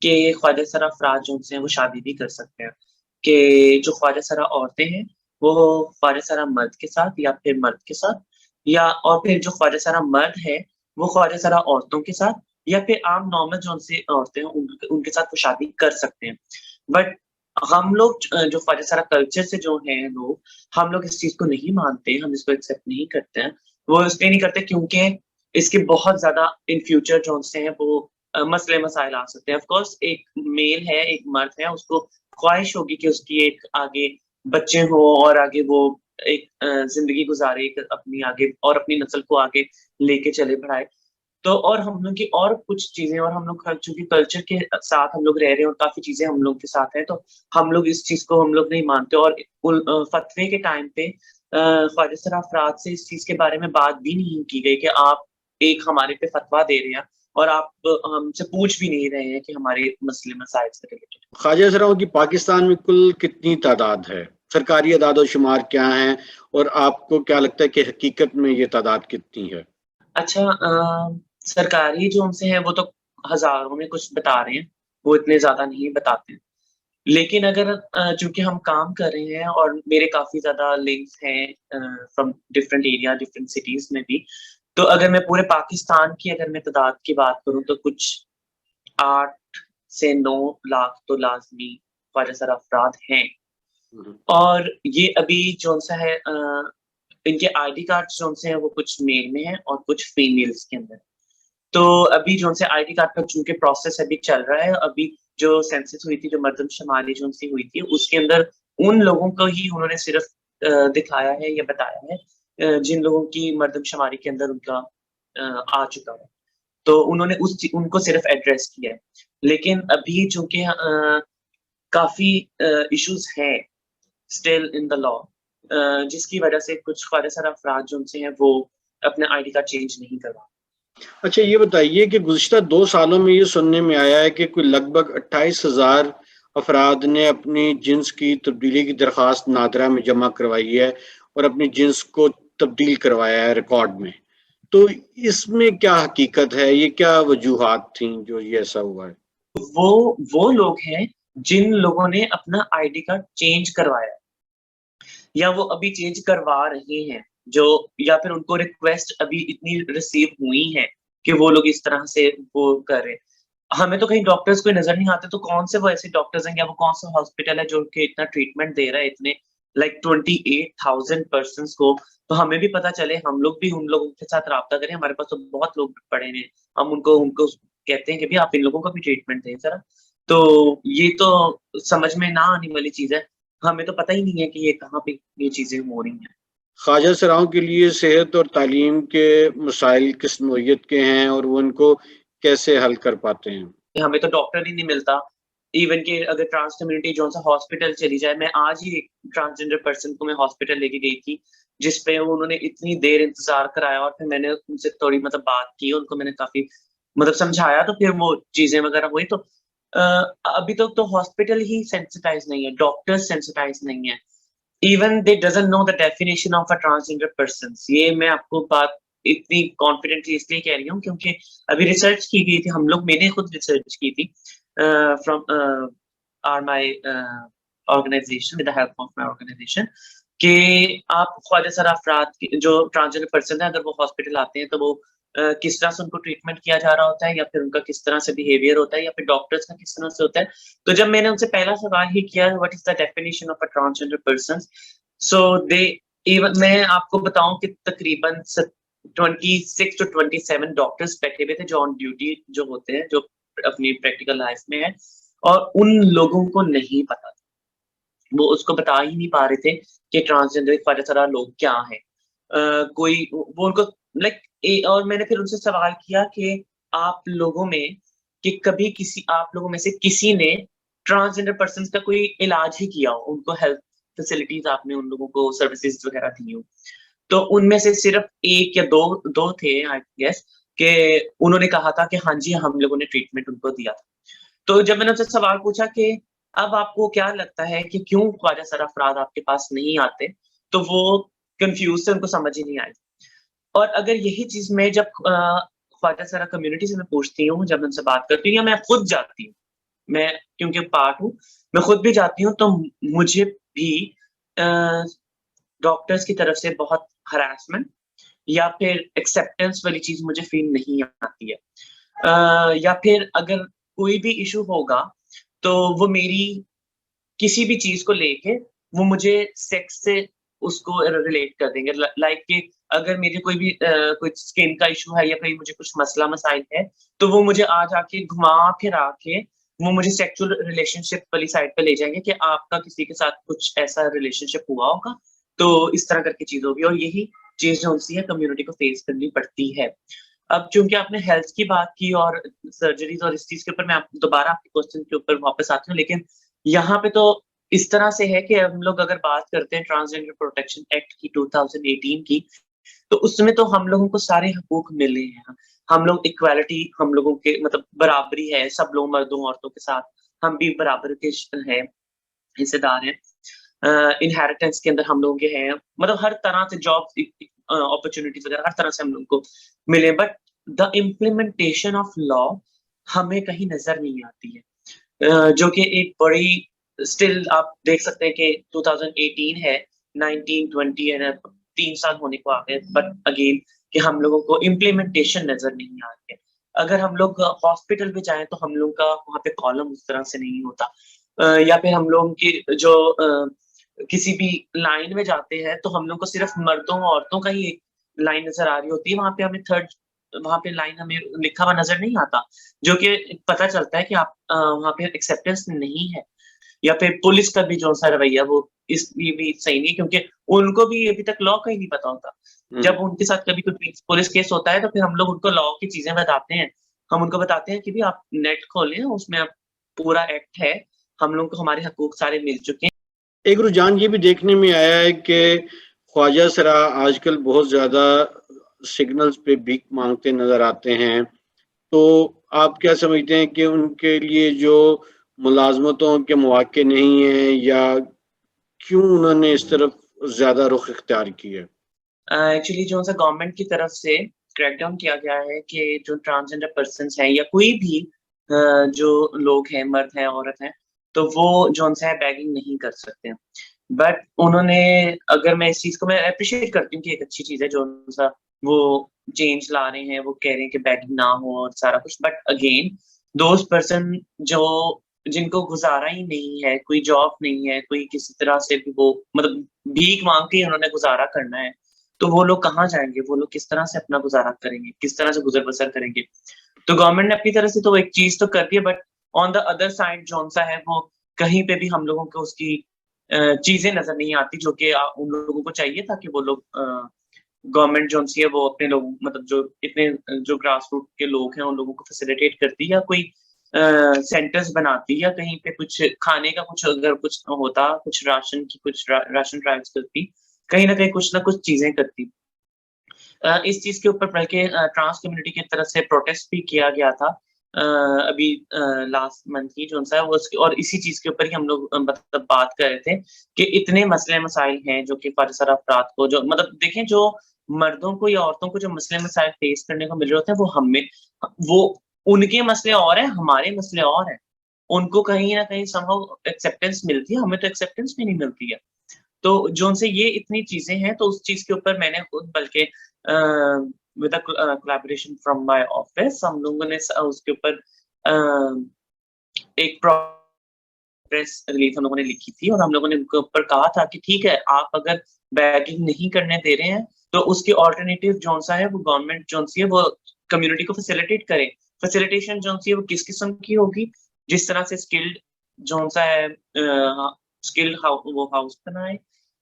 कि ख्वाजा सरा अफ़राद जो उनसे हैं वो शादी भी कर सकते हैं। कि जो ख्वाजा सरा औरतें हैं, वो ख्वाजा सरा मर्द के साथ, या फिर मर्द के साथ, या और फिर जो ख्वाजा सरा मर्द है, वो ख्वाजा सरा औरतों के साथ, या फिर आम नॉर्मल जो उनसे औरतें हैं उनके साथ वो शादी कर सकते हैं। बट हम लोग जो ख्वाजा सरा कल्चर से जो हैं लोग, हम लोग इस चीज़ को नहीं मानते, हम इसको एक्सेप्ट नहीं करते हैं। वो इसलिए नहीं करते क्योंकि इसके बहुत ज़्यादा इन फ्यूचर जो उनसे हैं वो मसले-मसाइल आ सकते हैं। ऑफ़ कोर्स एक मेल है, एक मर्द है, उसको ख़्वाहिश होगी कि उसकी एक आगे बच्चे हों, और आगे वो एक ज़िंदगी गुज़ारे, एक अपनी आगे, और अपनी नस्ल को आगे लेके चले, बढ़ाए। तो और हम लोग की और कुछ चीज़ें, और हम लोग चूँकि कल्चर के साथ हम लोग रह रहे हैं, और काफ़ी चीज़ें हम लोग के साथ हैं, तो हम लोग इस चीज़ को हम लोग नहीं मानते, और फ़तवे के टाइम पे ख्वाजा सरा अफ़राद से इस चीज़ के बारे में बात भी नहीं की गई, कि आप एक हमारे पे फ़तवा दे रहे हैं, और आप हमसे पूछ भी नहीं रहे हैं कि हमारे मसले-मसाइल से रिलेटेड। ख्वाजा सराओं की पाकिस्तान में कुल कितनी तादाद है? सरकारी अदाद-ओ-शुमार क्या हैं? और आपको क्या लगता है कि हकीकत में ये तादाद कितनी है? अच्छा, सरकारी जो हमसे हैं वो तो हज़ारों में कुछ बता रहे हैं, वो इतने ज़्यादा नहीं बताते। लेकिन अगर चूँकि हम काम कर रहे हैं, और मेरे काफ़ी ज़्यादा लिंक्स हैं from different area, different cities में भी, तो अगर मैं पूरे पाकिस्तान की अगर मैं तादाद की बात करूँ, तो कुछ 8 से 9 लाख तो लाज़मी ख्वाजा सरा अफ़राद हैं। हुँ, हुँ। और ये अभी जौन-सा है, इनके आईडी कार्ड्स जौन-से हैं वो कुछ मेल में हैं और कुछ फीमेल्स के अंदर। तो अभी जो उनसे आईडी कार्ड का चूँकि प्रोसेस अभी चल रहा है, अभी जो सेंसस हुई थी, जो मर्दमशुमारी जो उनसे हुई थी, उसके अंदर उन लोगों को ही उन्होंने सिर्फ़ दिखाया है या बताया है, जिन लोगों की मर्दमशुमारी के अंदर उनका आ चुका है। तो उन्होंने उनको सिर्फ़ एड्रेस किया है। लेकिन अभी चूँकि काफ़ी इश्यूज़ हैं स्टिल इन द लॉ, जिसकी वजह से कुछ ख्वाजा सरा अफ़राद जो उनसे हैं, वो अपना आईडी कार्ड चेंज नहीं करवा। अच्छा ये बताइए कि गुज़िश्ता 2 सालों में ये सुनने में आया है कि कोई लगभग 28,000 अफ़राद ने अपनी जिन्स की तब्दीली की दरख़्वास्त नादरा में जमा करवाई है और अपनी जिन्स को तब्दील करवाया है रिकॉर्ड में। तो इसमें क्या हकीकत है? ये क्या वजूहात थीं जो ये ऐसा हुआ है? वो लोग हैं जिन लोगों ने अपना आईडी कार्ड चेंज करवाया है। या वो अभी चेंज करवा रहे हैं, जो या फिर उनको रिक्वेस्ट अभी इतनी रिसीव हुई है कि वो लोग इस तरह से वो कर रहे हैं। हमें तो कहीं डॉक्टर्स कोई नज़र नहीं आते, तो कौन से वो ऐसे डॉक्टर्स हैं या वो कौन-सा हॉस्पिटल है जो कि इतना ट्रीटमेंट दे रहा है इतने लाइक 28,000 पर्सन्स को। तो हमें भी पता चले, हम लोग भी उन लोगों के साथ राब्ता करें। हमारे पास तो बहुत लोग पड़े हैं, हम उनको उनको कहते हैं कि भई आप इन लोगों को भी ट्रीटमेंट दें ज़रा। तो ये तो समझ में ना आने वाली चीज़ है। हमें तो पता ही नहीं है कि ये कहाँ पे ये चीज़ें हो रही हैं। ख्वाजा सराओं के लिए सेहत और तालीम के मसाइल किस नौइयत के हैं और वो इनको कैसे हल कर पाते हैं? हमें तो डॉक्टर ही नहीं मिलता। इवन कि अगर ट्रांस कम्युनिटी जो-सा हॉस्पिटल चली जाए, मैं आज ही एक ट्रांसजेंडर पर्सन को मैं हॉस्पिटल लेके गई थी, जिस पे उन्होंने इतनी देर इंतज़ार कराया और फिर मैंने उनसे थोड़ी मतलब बात की, उनको मैंने काफ़ी मतलब समझाया, तो फिर वो चीज़ें वगैरह हुई। तो अ, अभी तक तो हॉस्पिटल ही सेंसिटाइज़ नहीं है, डॉक्टर्स सेंसिटाइज़ नहीं है। Even they doesn't know the definition of a transgender persons. ये मैं आपको बात इतनी कॉन्फिडेंटली इसलिए कह रही हूँ क्योंकि अभी रिसर्च की गई थी, मैंने खुद रिसर्च की थी from my organisation with the help of my organisation कि आप ख्वाजा सर अफ़राद के जो ट्रांसजेंडर पर्सन है, अगर वो हॉस्पिटल आते हैं तो वो किस तरह से उनको ट्रीटमेंट किया जा रहा होता है या फिर उनका किस तरह से बिहेवियर होता है या फिर डॉक्टर्स का किस तरह से होता है। तो जब मैंने उनसे पहला सवाल ही किया what is the definition of a transgender person, so they even मैं आपको बताऊँ कि तकरीबन 26 टू 27 डॉक्टर्स बैठे हुए थे जो ऑन ड्यूटी जो होते हैं, जो अपनी प्रैक्टिकल लाइफ में है, और उन लोगों को नहीं पता था। वो उसको बता ही नहीं पा रहे थे कि ट्रांसजेंडर ख्वाजा सरा लोग क्या हैं। कोई वो उनको लाइक और मैंने फिर उनसे सवाल किया कि आप लोगों में कि कभी किसी आप लोगों में से किसी ने ट्रांसजेंडर पर्सन्स का कोई इलाज ही किया हो, उनको हेल्थ फैसिलिटीज़ आपने उन लोगों को सर्विसेज़ वगैरह दी हो। तो उनमें से सिर्फ 1 या 2 थे आई गेस कि उन्होंने कहा था कि हाँ जी, हम लोगों ने ट्रीटमेंट उनको दिया था। तो जब मैंने उनसे सवाल पूछा कि अब आपको क्या लगता है कि क्यों ख्वाजा सर अफ़राद आपके पास नहीं आते? तो वो कन्फ्यूज़ थे, उनको समझ ही नहीं आई। और अगर यही चीज़ मैं जब ख्वाजा सरा कम्युनिटी से मैं पूछती हूँ, जब मैं उनसे बात करती हूँ या मैं खुद जाती हूँ, मैं क्योंकि पार्ट हूँ, मैं खुद भी जाती हूँ, तो मुझे भी अ, डॉक्टर्स की तरफ से बहुत हैरेसमेंट या फिर एक्सेप्टेंस वाली चीज़ मुझे फ़ील नहीं आती है। या फिर अगर कोई भी इश्यू होगा, तो वो मेरी किसी भी चीज़ को लेके वो मुझे सेक्स से उसको रिलेट कर देंगे। लाइक कि अगर मेरे कोई स्किन का इश्यू है या कोई मुझे कुछ मसला-मसाइल है, तो वो मुझे आज आके घुमा-फिरा के वो मुझे सेक्सुअल रिलेशनशिप वाली साइड पे ले जाएँगे कि आपका किसी के साथ कुछ ऐसा रिलेशनशिप हुआ होगा, तो इस तरह करके चीज़ होगी और यही चीज़ जो-सी है कम्युनिटी को फेस करनी पड़ती है। अब चूँकि आपने हेल्थ की बात की और सर्जरीज़ और इस चीज़ के ऊपर मैं आप दोबारा आपके क्वेश्चन के ऊपर वापस आती हूँ, लेकिन यहाँ पे तो इस तरह से है कि हम लोग अगर बात करते हैं ट्रांसजेंडर प्रोटेक्शन एक्ट की 2018 की, तो उसमें तो हम लोगों को सारे हकूक मिले हैं। हम लोग इक्वालिटी हम लोगों के मतलब बराबरी है, सब लोग मर्दों औरतों के साथ हम भी बराबर के हैं, हिस्सेदार हैं। इनहेरिटेंस के अंदर हम लोगों के हैं, मतलब हर तरह से जॉब अपॉर्च्युनिटीज़ वगैरह हर तरह से हम लोगों को मिले, but the implementation of law हमें कहीं नज़र नहीं आती है। जो कि एक बड़ी स्टिल आप देख सकते हैं कि 2018 है, 19, 20 एंड अब 3 साल होने को आ गए, बट अगेन कि हम लोगों को इम्प्लीमेंटेशन नज़र नहीं आ रही है। अगर हम लोग हॉस्पिटल भी जाएँ तो हम लोग का वहाँ पे कॉलम उस तरह से नहीं होता। या फिर हम लोगों की जो किसी भी लाइन में जाते हैं तो हम लोग को सिर्फ़ मर्दों औरतों का ही एक लाइन नज़र आ रही होती है, वहाँ पे लाइन हमें लिखा हुआ नज़र नहीं आता। जो कि पता चलता है कि आप वहाँ पे एक्सेप्टेंस नहीं है या फिर पुलिस का भी जो-सा रवैया वो इसलिए भी सही नहीं है क्योंकि उनको भी अभी तक लॉ का ही नहीं पता होता। हुँ। जब उनके साथ कभी कोई पुलिस केस होता है तो फिर हम लोग उनको लॉ की चीज़ें बताते हैं। हम उनको बताते हैं कि भई आप नेट खोलें, उसमें आप पूरा एक्ट है, हम लोग को हमारे हकूक सारे मिल चुके हैं। एक रुझान ये भी देखने में आया है कि ख्वाजा सरा आजकल बहुत ज़्यादा सिग्नल्स पे भीख माँगते नज़र आते हैं। तो आप क्या समझते हैं कि उनके लिए जो मुलाज़मतों के मौके नहीं हैं या क्यों उन्होंने इस तरफ ज़्यादा रुख इख्तियार किया है? एक्चुअली जो-सा गवर्नमेंट की तरफ से क्रैकडाउन किया गया है कि जो ट्रांसजेंडर पर्सन्स हैं या कोई भी जो लोग हैं, मर्द हैं, औरत हैं, तो वो जो-सा है बैगिंग नहीं कर सकते हैं। बट उन्होंने, अगर मैं इस चीज़ को मैं एप्रिशिएट करती हूँ कि एक अच्छी चीज़ है जो सा वो चेंज ला रहे हैं, वो कह रहे हैं कि बैगिंग ना हो और सारा कुछ। बट अगेन दोज़ पर्सन जो जिनको गुज़ारा ही नहीं है, कोई जॉब नहीं है, कोई किसी तरह से भी वो मतलब भीख माँग के ही उन्होंने गुज़ारा करना है, तो वो लोग कहाँ जाएँगे? वो लोग किस तरह से अपना गुज़ारा करेंगे? किस तरह से गुज़र-बसर करेंगे? तो गवर्नमेंट ने अपनी तरफ से तो एक चीज़ तो कर दी है, but on the other side जौन-सा है वो कहीं पे भी हम लोगों को उसकी चीज़ें नज़र नहीं आती जो कि उन लोगों को चाहिए था कि वो लोग गवर्नमेंट जौन-सी है वो अपने लोग मतलब जो इतने जो ग्रास रूट के लोग हैं उन लोगों को फैसिलिटेट करती या कोई सेंटर्स बनाती या कहीं पे कुछ खाने का कुछ अगर कुछ होता, कुछ राशन की कुछ राशन ड्राइव्स करती, कहीं न कहीं कुछ ना कुछ चीज़ें करती। इस चीज़ के ऊपर बल्कि ट्रांस कम्युनिटी की तरफ से प्रोटेस्ट भी किया गया था अभी लास्ट मंथ ही जो-सा है वो उसकी और इसी चीज़ के ऊपर ही हम लोग मतलब बात कर रहे थे कि इतने मसले-मसाइल हैं जो कि फ़ारिज़ अफ़राद को जो मतलब देखें जो मर्दों को या औरतों को जो मसले-मसाइल फेस करने को मिल रहे होते हैं वो हमें वो उनके मसले और हैं, हमारे मसले और हैं। उनको कहीं न कहीं समहाउ एक्सेप्टेंस मिलती है, हमें तो एक्सेप्टेंस भी नहीं मिलती है। तो जो उनसे ये इतनी चीज़ें हैं, तो उस चीज़ के ऊपर मैंने खुद बल्कि with collaboration from my office हम लोगों ने उसके ऊपर एक प्रेस रिलीज़ हम लोगों ने लिखी थी और हम लोगों ने उनके ऊपर कहा था कि ठीक है, आप अगर बैगिंग नहीं करने दे रहे हैं, तो उसकी अल्टरनेटिव जौन-सा है वो गवर्नमेंट जौन-सी है वो कम्युनिटी को फैसिलिटेट करे। फैसिलिटेशन जौन-सी है वो किस किस्म की होगी? जिस तरह से स्किल्ड जौन-सा है स्किल्ड वो हाउस बनाए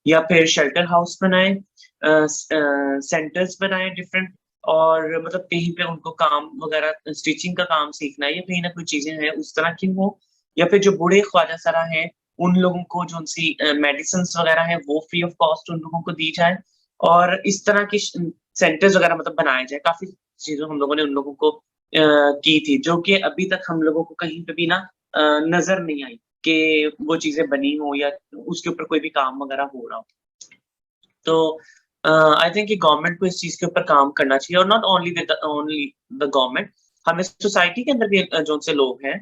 या फिर शेल्टर हाउस बनाए सेंटर्स बनाए डिफरेंट और मतलब कहीं पे उनको काम वगैरह स्टिचिंग का काम सीखना है या कहीं न कोई चीज़ें हैं उस तरह की हो या फिर जो बूढ़े ख्वाजा-सरा हैं, उन लोगों को जो-सी मेडिसिन्स वगैरह हैं, वो फ्री ऑफ कॉस्ट उन लोगों को दी जाए और इस तरह की सेंटर्स वगैरह मतलब बनाए जाएँ। काफ़ी चीज़ें हम लोगों ने उन लोगों को की थी, जो कि अभी तक हम लोगों को कहीं पे भी ना नज़र नहीं आई कि वो चीज़ें बनी हो या उसके ऊपर कोई भी काम वगैरह हो रहा हो। तो आई थिंक कि गवर्नमेंट को इस चीज़ के ऊपर काम करना चाहिए और नॉट ओनली द गवर्नमेंट हमें सोसाइटी के अंदर भी जो से लोग हैं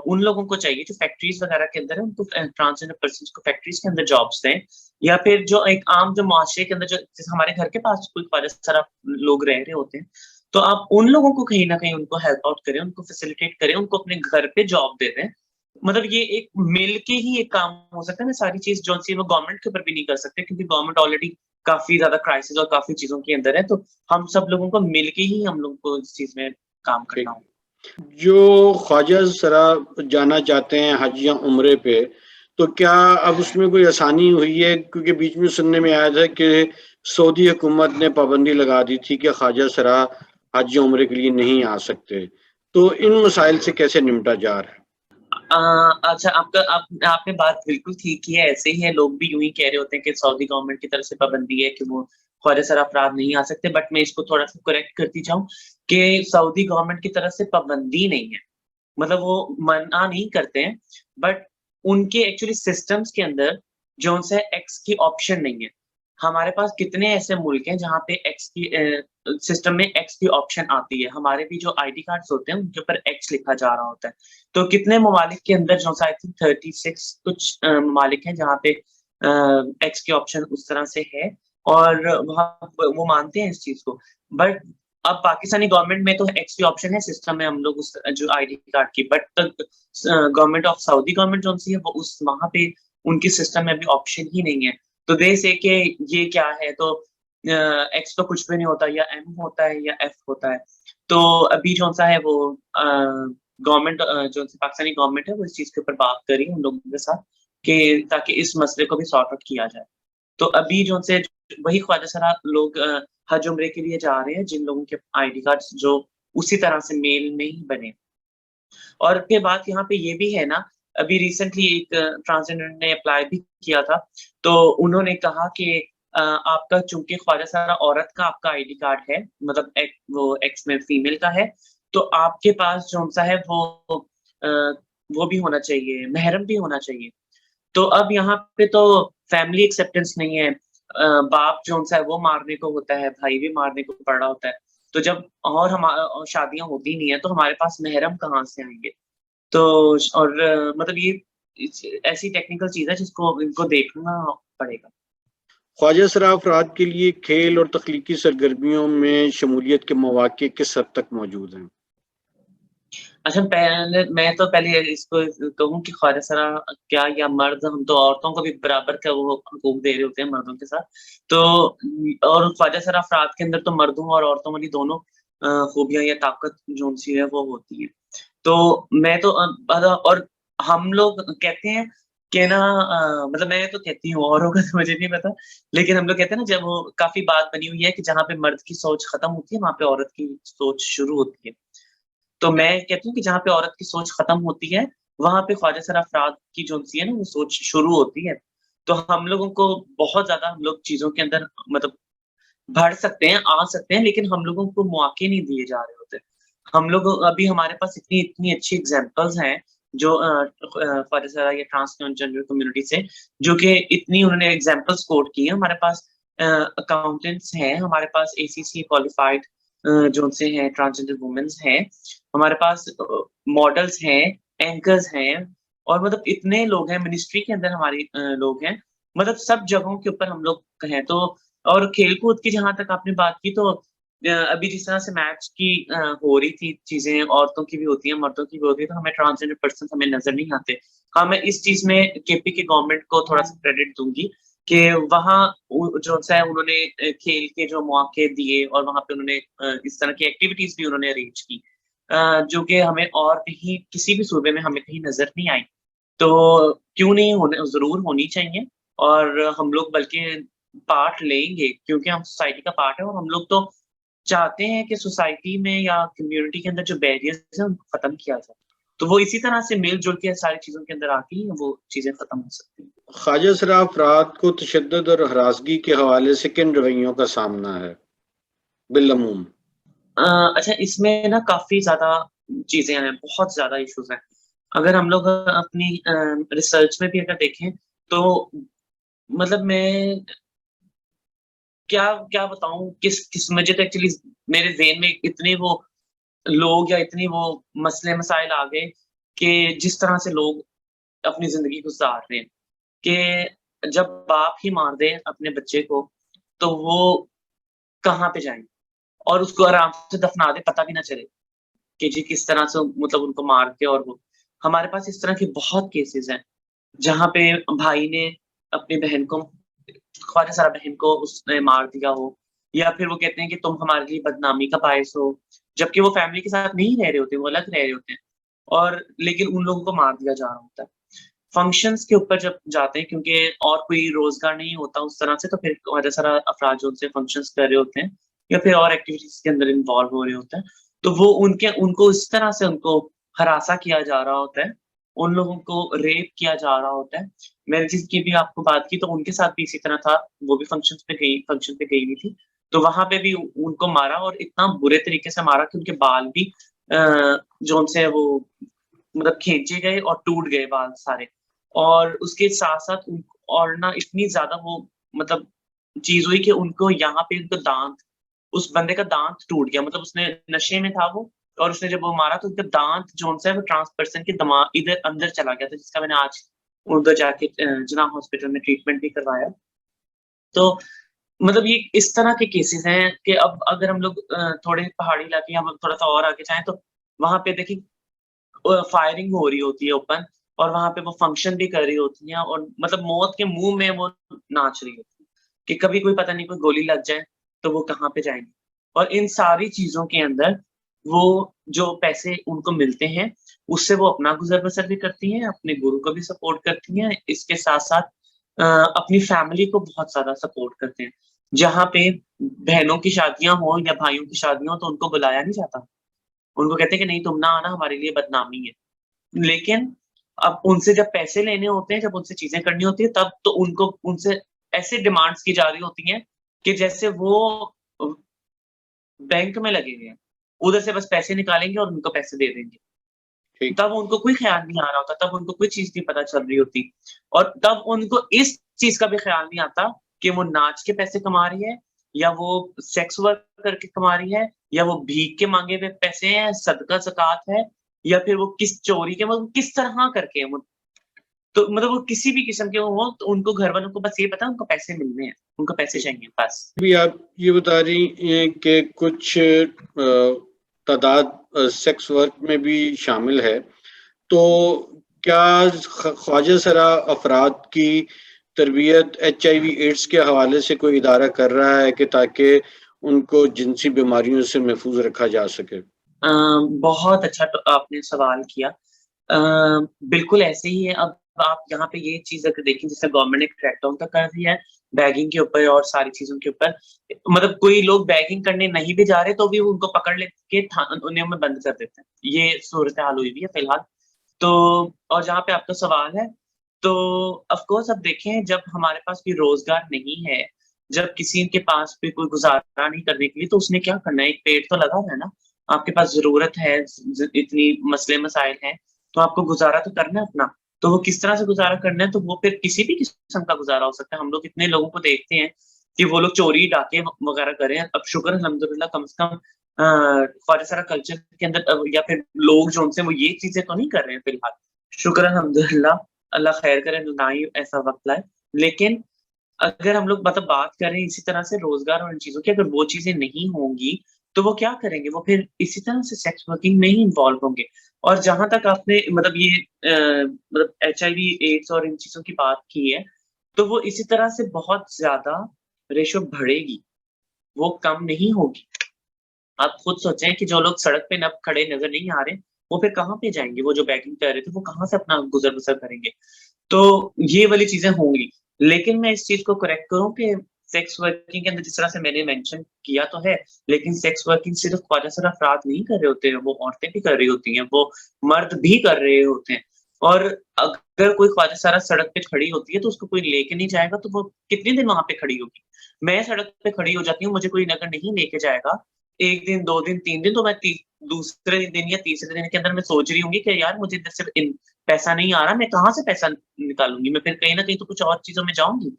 उन लोगों को चाहिए जो फैक्ट्रीज़ वगैरह के अंदर है उनको ट्रांसजेंडर पर्सन्स को फैक्ट्रीज़ के अंदर जॉब्स दें या फिर जो एक आम जो माशरे के अंदर जो जैसे हमारे घर के पास कोई ख्वाजा सरा लोग रह रहे होते हैं, तो आप उन लोगों को कहीं न कहीं उनको हेल्प आउट करें, उनको फैसिलिटेट करें, उनको अपने घर पे जॉब दे दें। मतलब ये एक मिल के ही एक काम हो सकता है ना सारी चीज़ जो-सी है वो गवर्नमेंट के ऊपर भी नहीं कर सकते क्योंकि गवर्नमेंट ऑलरेडी काफ़ी ज़्यादा क्राइसिस और काफ़ी चीज़ों के अंदर है, तो हम सब लोगों को मिल के ही हम लोगों को इस चीज़ में काम ठीक। करना होगा। जो ख्वाजा सरा जाना चाहते हैं हज या उम्रे पे, तो क्या अब उसमें कोई आसानी हुई है? क्योंकि बीच में सुनने में आया था कि सऊदी हुकूमत ने पाबंदी लगा दी थी कि ख्वाजा सरा हज या उम्रे के लिए नहीं आ सकते। तो इन मसाइल से कैसे निपटा जा रहा है? अच्छा आपने बात बिल्कुल ठीक की है, ऐसे ही है, लोग भी यूँ ही कह रहे होते हैं कि सऊदी गवर्नमेंट की तरफ से पाबंदी है कि वो ख्वाजा सरा अफ़राद नहीं आ सकते, बट मैं इसको थोड़ा-सा करेक्ट करती जाऊँ कि सऊदी गवर्नमेंट की तरफ से पाबंदी नहीं है। मतलब वो मना नहीं करते हैं, बट उनके एक्चुअली सिस्टम्स के अंदर जो-सा एक्स की ऑप्शन नहीं है। हमारे पास कितने ऐसे मुल्क हैं जहाँ पे एक्स की सिस्टम में एक्स की ऑप्शन आती है। हमारे भी जो आईडी कार्ड्स होते हैं उनके ऊपर एक्स लिखा जा रहा होता है। तो कितने ममालिक के अंदर जो-सा आई थिंक 36 कुछ ममालिक हैं जहाँ पे एक्स की ऑप्शन उस तरह से है और वहाँ वो मानते हैं इस चीज़ को। बट अब पाकिस्तानी गवर्नमेंट में तो एक्स की ऑप्शन है सिस्टम में हम लोग उस जो आईडी कार्ड की but government of Saudi government जो-सी है वो उस वहाँ पे उनके सिस्टम में अभी ऑप्शन ही नहीं है। तो दे से कि ये क्या है तो एक्स तो कुछ भी नहीं होता या एम होता है या एफ होता है। तो अभी जो-सा है वो गवर्नमेंट जो पाकिस्तानी गवर्नमेंट है वो इस चीज़ के ऊपर बात कर रही है उन लोगों के साथ कि ताकि इस मसले को भी सॉर्ट आउट किया जाए। तो अभी जो से वही ख्वाजा सरा लोग हज उम्रे के लिए जा रहे हैं जिन लोगों के आईडी कार्ड्स जो उसी तरह से मेल में ही बने। और फिर बात यहाँ पे ये भी है ना, अभी रिसेंटली एक ट्रांसजेंडर ने अप्लाई भी किया था, तो उन्होंने कहा कि आपका चूँकि ख्वाजा सरा औरत का आपका आईडी कार्ड है, मतलब वो एक्स में फीमेल का है, तो आपके पास जो-सा है अ, वो भी होना चाहिए, महरम भी होना चाहिए। तो अब यहाँ पे तो फैमिली एक्सेप्टेंस नहीं है। बाप जो-सा है वो मारने को होता है, भाई भी मारने को पड़ रहा होता है। तो जब और शादियाँ होती नहीं है तो हमारे पास महरम कहाँ से आएँगे? तो और मतलब ये ऐसी टेक्निकल चीज़ है जिसको इनको देखना पड़ेगा। ख्वाजा सरा अफराद के लिए खेल और तख्लीकी सरगर्मियों में शमूलियत के मौक़े किस हद तक मौजूद हैं? अच्छा, मैं पहले इसको कहूँ कि ख्वाजा सरा क्या या मर्द, हम तो औरतों को भी बराबर का वो हकूक दे रहे होते हैं मर्दों के साथ। तो और ख्वाजा सरा अफ़राद के अंदर तो मर्दों और औरतों वाली दोनों खूबियाँ या ताकत जो-सी है वो होती है। तो मैं तो और हम लोग कहते हैं कि ना मतलब मैं तो कहती हूँ, औरों का तो मुझे नहीं पता, लेकिन हम लोग कहते हैं ना, जब वो काफ़ी बात बनी हुई है कि जहाँ पे मर्द की सोच खत्म होती है, वहाँ पे औरत की सोच शुरू होती है। तो मैं कहती हूँ कि जहाँ पे औरत की सोच खत्म होती है, वहाँ पे ख्वाजा सरा अफ़राद की जो-सी है ना, वो सोच शुरू होती है। तो हम लोगों को बहुत ज़्यादा, हम लोग चीज़ों के अंदर मतलब बढ़ सकते हैं, आ सकते हैं, लेकिन हम लोगों को मौके नहीं दिए जा रहे होते। हम लोग अभी हमारे पास इतनी इतनी अच्छी एग्ज़ाम्पल्स हैं, जो ख्वाजा सरा या ट्रांसजेंडर कम्युनिटी से, जो कि इतनी उन्होंने एग्ज़ाम्पल्स कोट की हैं। हमारे पास अकाउंटेंट्स हैं, हमारे पास एसीसी क्वालिफाइड जो से हैं, ट्रांसजेंडर वुमेन्स हैं, हमारे पास मॉडल्स हैं, एंकर्स हैं, और मतलब इतने लोग हैं, मिनिस्ट्री के अंदर हमारे लोग हैं। मतलब सब जगहों के ऊपर हम लोग हैं। तो और खेल-कूद की जहाँ तक आपने बात की, तो अभी जिस तरह से मैच की हो रही थी चीज़ें, औरतों की भी होती हैं, मर्दों की भी होती है, तो हमें ट्रांसजेंडर पर्सन्स हमें नज़र नहीं आते। हाँ, मैं इस चीज़ में केपी की गवर्नमेंट को थोड़ा-सा क्रेडिट दूँगी कि वहाँ जो-सा है उन्होंने खेल के जो मौके दिए, और वहाँ पे उन्होंने इस तरह की एक्टिविटीज़ भी उन्होंने अरेंज की, जो कि हमें और कहीं किसी भी सूबे में हमें कहीं नज़र नहीं आई। तो क्यों नहीं होने, ज़रूर होनी चाहिए, और हम लोग बल्कि पार्ट लेंगे, क्योंकि हम सोसाइटी का पार्ट है, और हम लोग तो चाहते हैं कि सोसाइटी में या कम्युनिटी के अंदर जो बैरियर्स हैं उनको खत्म किया जाए। तो वो इसी तरह से मिल-जुल के सारी चीज़ों के अंदर आके ही वो चीज़ें खत्म हो सकती हैं। ख्वाजा सरा अफराद को तशद्दुद और हरासगी के हवाले से किन रवैयों का सामना है बिलअमूम? अ, अच्छा, इसमें ना काफ़ी ज़्यादा चीज़ें हैं, बहुत ज़्यादा इश्यूज़ हैं। अगर हम लोग अपनी रिसर्च में भी अगर देखें, तो मतलब मैं क्या क्या बताऊँ, किस किस मुझे तो एक्चुअली मेरे ज़हन में इतने वो लोग या इतनी वो मसले-मसाइल आ गए कि जिस तरह से लोग अपनी ज़िंदगी गुज़ार रहे हैं, कि जब बाप ही मार दे अपने बच्चे को, तो वो कहाँ पे जाएँ? और उसको आराम से दफ़ना दे, पता भी ना चले कि जी किस तरह से मतलब उनको मार के, और वो हमारे पास इस तरह के बहुत केसेज़ हैं, जहाँ पे भाई ने अपनी बहन को, ख्वाजा सारा बहन को उसने मार दिया हो, या फिर वो कहते हैं कि तुम हमारे लिए बदनामी का बायस हो, जबकि वो फैमिली के साथ नहीं रह रहे होते, वो अलग रह रहे होते हैं, और लेकिन उन लोगों को मार दिया जा रहा होता है। फंक्शंस के ऊपर जब जाते हैं, क्योंकि और कोई रोज़गार नहीं होता उस तरह से, तो फिर ख्वाजा सारा अफ़राद जो उनसे फंक्शंस कर रहे होते हैं, या फिर और एक्टिविटीज़ के अंदर इन्वॉल्व हो रहे होते हैं, तो वो उनको इस तरह से उनको हरासा किया जा रहा होता है, उन लोगों को रेप किया जा रहा होता है। मैंने जिसकी भी आपको बात की, तो उनके साथ भी इसी तरह था, वो भी फंक्शन पे गई हुई थी, तो वहाँ पे भी उनको मारा, और इतना बुरे तरीके से मारा कि उनके बाल भी अ, जो उनसे वो मतलब खींचे गए और टूट गए बाल सारे। और उसके साथ-साथ उन और ना इतनी ज़्यादा वो मतलब चीज़ हुई कि उनको यहाँ पे उनका दाँत, उस बंदे का दाँत टूट गया, मतलब उसने नशे में था वो, और उसने जब वो मारा तो उसका दाँत जो-सा है वो ट्रांस पर्सन के इधर अंदर चला गया था, जिसका मैंने आज उधर जाके जिन्ना हॉस्पिटल में ट्रीटमेंट भी करवाया। तो मतलब ये इस तरह के केसेज़ हैं कि अब अगर हम लोग थोड़े पहाड़ी इलाके या हम थोड़ा-सा और आगे जाएँ, तो वहाँ पे देखिए फायरिंग हो रही होती है ओपन, और वहाँ पे वो फंक्शन भी कर रही होती हैं, और मतलब मौत के मुँह में वो नाच रही होती है, कि कभी कोई पता नहीं कोई गोली लग जाए, तो वो कहाँ पे जाएँगी। और इन सारी चीज़ों के अंदर वो जो पैसे उनको मिलते हैं, उससे वो अपना गुज़र-बसर भी करती हैं, अपने गुरु को भी सपोर्ट करती हैं, इसके साथ-साथ अपनी फैमिली को बहुत ज़्यादा सपोर्ट करते हैं। जहाँ पे बहनों की शादियाँ हों या भाइयों की शादियाँ हों, तो उनको बुलाया नहीं जाता। उनको कहते हैं कि नहीं, तुम ना आना, हमारे लिए बदनामी है। लेकिन अब उनसे जब पैसे लेने होते हैं, जब उनसे चीज़ें करनी होती है, तब तो उनको उनसे ऐसे डिमांड्स की जा रही होती हैं कि जैसे वो अ, बैंक में लगे हुए हैं। उधर से बस पैसे निकालेंगे और उनको पैसे दे देंगे। ठीक। तब उनको कोई ख़्याल नहीं आ रहा होता, तब उनको कोई चीज़ नहीं पता चल रही होती, और तब उनको इस चीज़ का भी ख़्याल नहीं आता कि वो नाच के पैसे कमा रही है, या वो सेक्स वर्क करके कमा रही है, या वो भीख के माँगे हुए पैसे हैं, सदका ज़कात है, या फिर वो किस चोरी के, वो किस तरह करके वो तो मतलब वो किसी भी किस्म के हो, तो उनको घर वालों को बस ये पता है उनको पैसे मिलने हैं, उनको पैसे चाहिए बस। भी आप ये बता रही हैं कि कुछ तादाद सेक्स वर्क में भी शामिल है, तो क्या ख्वाजा सरा अफराद की तरबियत HIV एड्स के हवाले से कोई इदारा कर रहा है कि ताकि उनको जिनसी बीमारियों से महफूज रखा जा सके? बहुत अच्छा तो आपने सवाल किया। बिल्कुल ऐसे ही है। अब आप यहाँ पे ये चीज़ अगर देखें, जैसे गवर्नमेंट ने क्रैकडाउन तक कर दिया है बैगिंग के ऊपर और सारी चीज़ों के ऊपर। मतलब कोई लोग बैगिंग करने नहीं भी जा रहे तो भी उनको पकड़ लेके उन्हें में बंद कर देते हैं। ये सूरत-हाल हुई हुई है फिलहाल। तो और जहाँ पे आपका सवाल है, तो ऑफ़ कोर्स अब देखें, जब हमारे पास कोई रोज़गार नहीं है, जब किसी के पास भी कोई गुज़ारा नहीं करने के लिए, तो उसने क्या करना है? एक पेट तो लगा है ना। आपके पास ज़रूरत है, ज इतनी मसले-मसाइल हैं, तो आपको गुज़ारा तो करना है अपना। तो वो किस तरह से गुज़ारा करना है, तो वो फिर किसी भी किस्म का गुज़ारा हो सकता है। हम लोग इतने लोगों को देखते हैं कि वो लोग चोरी, डाके वग़ैरह कर रहे हैं। अब शुक्र अल्हम्दुलिल्लाह कम से कम ख्वाजा सारा कल्चर के अंदर या फिर लोग जो उनसे वो ये चीज़ें तो नहीं कर रहे हैं फिलहाल। शुक्र अल्हम्दुलिल्लाह, अल्लाह खैर करे, ना ही ऐसा वक़्त लाए। लेकिन अगर हम लोग मतलब बात करें इसी तरह से रोज़गार और इन चीज़ों की, अगर वो चीज़ें नहीं होंगी, तो वो क्या करेंगे? वो फिर इसी तरह से सेक्स वर्किंग में ही इन्वॉल्व होंगे। और जहाँ तक आपने मतलब ये मतलब HIV, एड्स और इन चीज़ों की बात की है, तो वो इसी तरह से बहुत ज़्यादा रेशो बढ़ेगी, वो कम नहीं होगी। आप खुद सोचें कि जो लोग सड़क पे नब खड़े नज़र नहीं आ रहे, वो फिर कहाँ पे जाएँगे? वो जो बैगिंग कर रहे थे, वो कहाँ से अपना गुज़र-बसर करेंगे? तो ये वाली चीज़ें होंगी। लेकिन मैं इस चीज़ को करेक्ट करूँ कि सेक्स वर्किंग के अंदर जिस तरह से मैंने मेंशन किया तो है, लेकिन सेक्स वर्किंग सिर्फ़ ख्वाजा-सरा अफ़राद नहीं कर रहे होते हैं, वो औरतें भी कर रही होती हैं, वो मर्द भी कर रहे होते हैं। और अगर कोई ख्वाजा-सरा सड़क पे खड़ी होती है, तो उसको कोई लेके नहीं जाएगा, तो वो कितने दिन वहाँ पे खड़ी होगी? मैं सड़क पे खड़ी हो जाती हूँ, मुझे कोई अगर नहीं लेके जाएगा, 1 दिन, 2 दिन, 3 दिन, तो मैं ती दूसरे दिन या तीसरे दिन के अंदर मैं सोच रही होंगी कि यार मुझे इधर से पैसा नहीं आ रहा, मैं कहाँ से पैसा निकालूँगी? मैं फिर कहीं न कहीं तो कुछ और चीज़ों में जाऊँगी।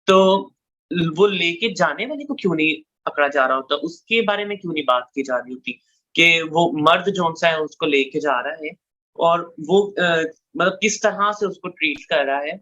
तो वो लेके जाने वाले को क्यों नहीं पकड़ा जा रहा होता? उसके बारे में क्यों नहीं बात की जा रही होती? कि वो मर्द जौन-सा है उसको लेके जा रहा है और वो मतलब किस तरह से उसको ट्रीट कर रहा है।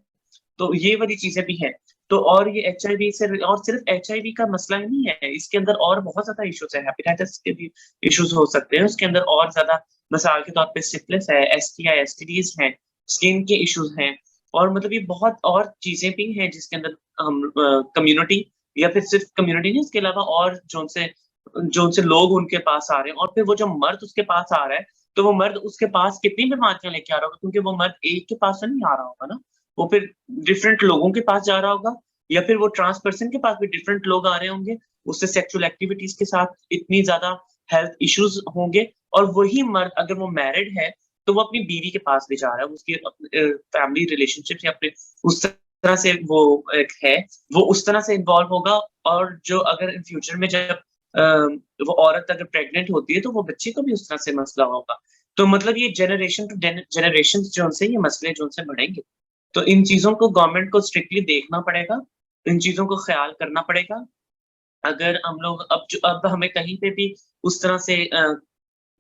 तो ये वाली चीज़ें भी हैं। तो और ये एचआईवी से और सिर्फ़ एचआईवी का मसला ही नहीं है, इसके अंदर और बहुत ज़्यादा इश्यूज़ हैं, हेपेटाइटिस के भी इश्यूज़ हो सकते हैं, उसके अंदर और ज़्यादा मिसाल के तौर पे सिफ़िलिस है, एसटीआई, एसटीडीज़ हैं, स्किन के इश्यूज़ हैं और मतलब ये बहुत और चीज़ें भी हैं जिसके अंदर हम कम्युनिटी या फिर सिर्फ़ कम्युनिटी नहीं, इसके अलावा और जो उनसे लोग उनके पास आ रहे हैं और फिर वो जो मर्द उसके पास आ रहा है, तो वो मर्द उसके पास कितनी बीमारियाँ लेके आ रहा होगा क्योंकि वो मर्द एक के पास तो नहीं आ रहा होगा ना। वो फिर डिफरेंट लोगों के पास जा रहा होगा या फिर वो ट्रांस पर्सन के पास भी डिफरेंट लोग आ रहे होंगे, उससे सेक्सुअल एक्टिविटीज़ के साथ इतनी ज़्यादा हेल्थ इश्यूज़ होंगे और वही मर्द अगर वो मैरिड है, तो वो अपनी बीवी के पास भी जा रहा है, उसकी फैमिली रिलेशनशिप या फिर उस तरह से वो एक है, वो उस तरह से इन्वॉल्व होगा और जो अगर इन फ्यूचर में जब वो औरत अगर प्रेग्नेंट होती है, तो वो बच्चे को भी उस तरह से मसला होगा। तो मतलब ये जनरेशन टू जनरेशंस जो उनसे ये मसले जो उनसे बढ़ेंगे। तो इन चीज़ों को गवर्नमेंट को स्ट्रिक्टली देखना पड़ेगा, इन चीज़ों को ख़्याल करना पड़ेगा। अगर हम लोग अब हमें कहीं पे भी उस तरह से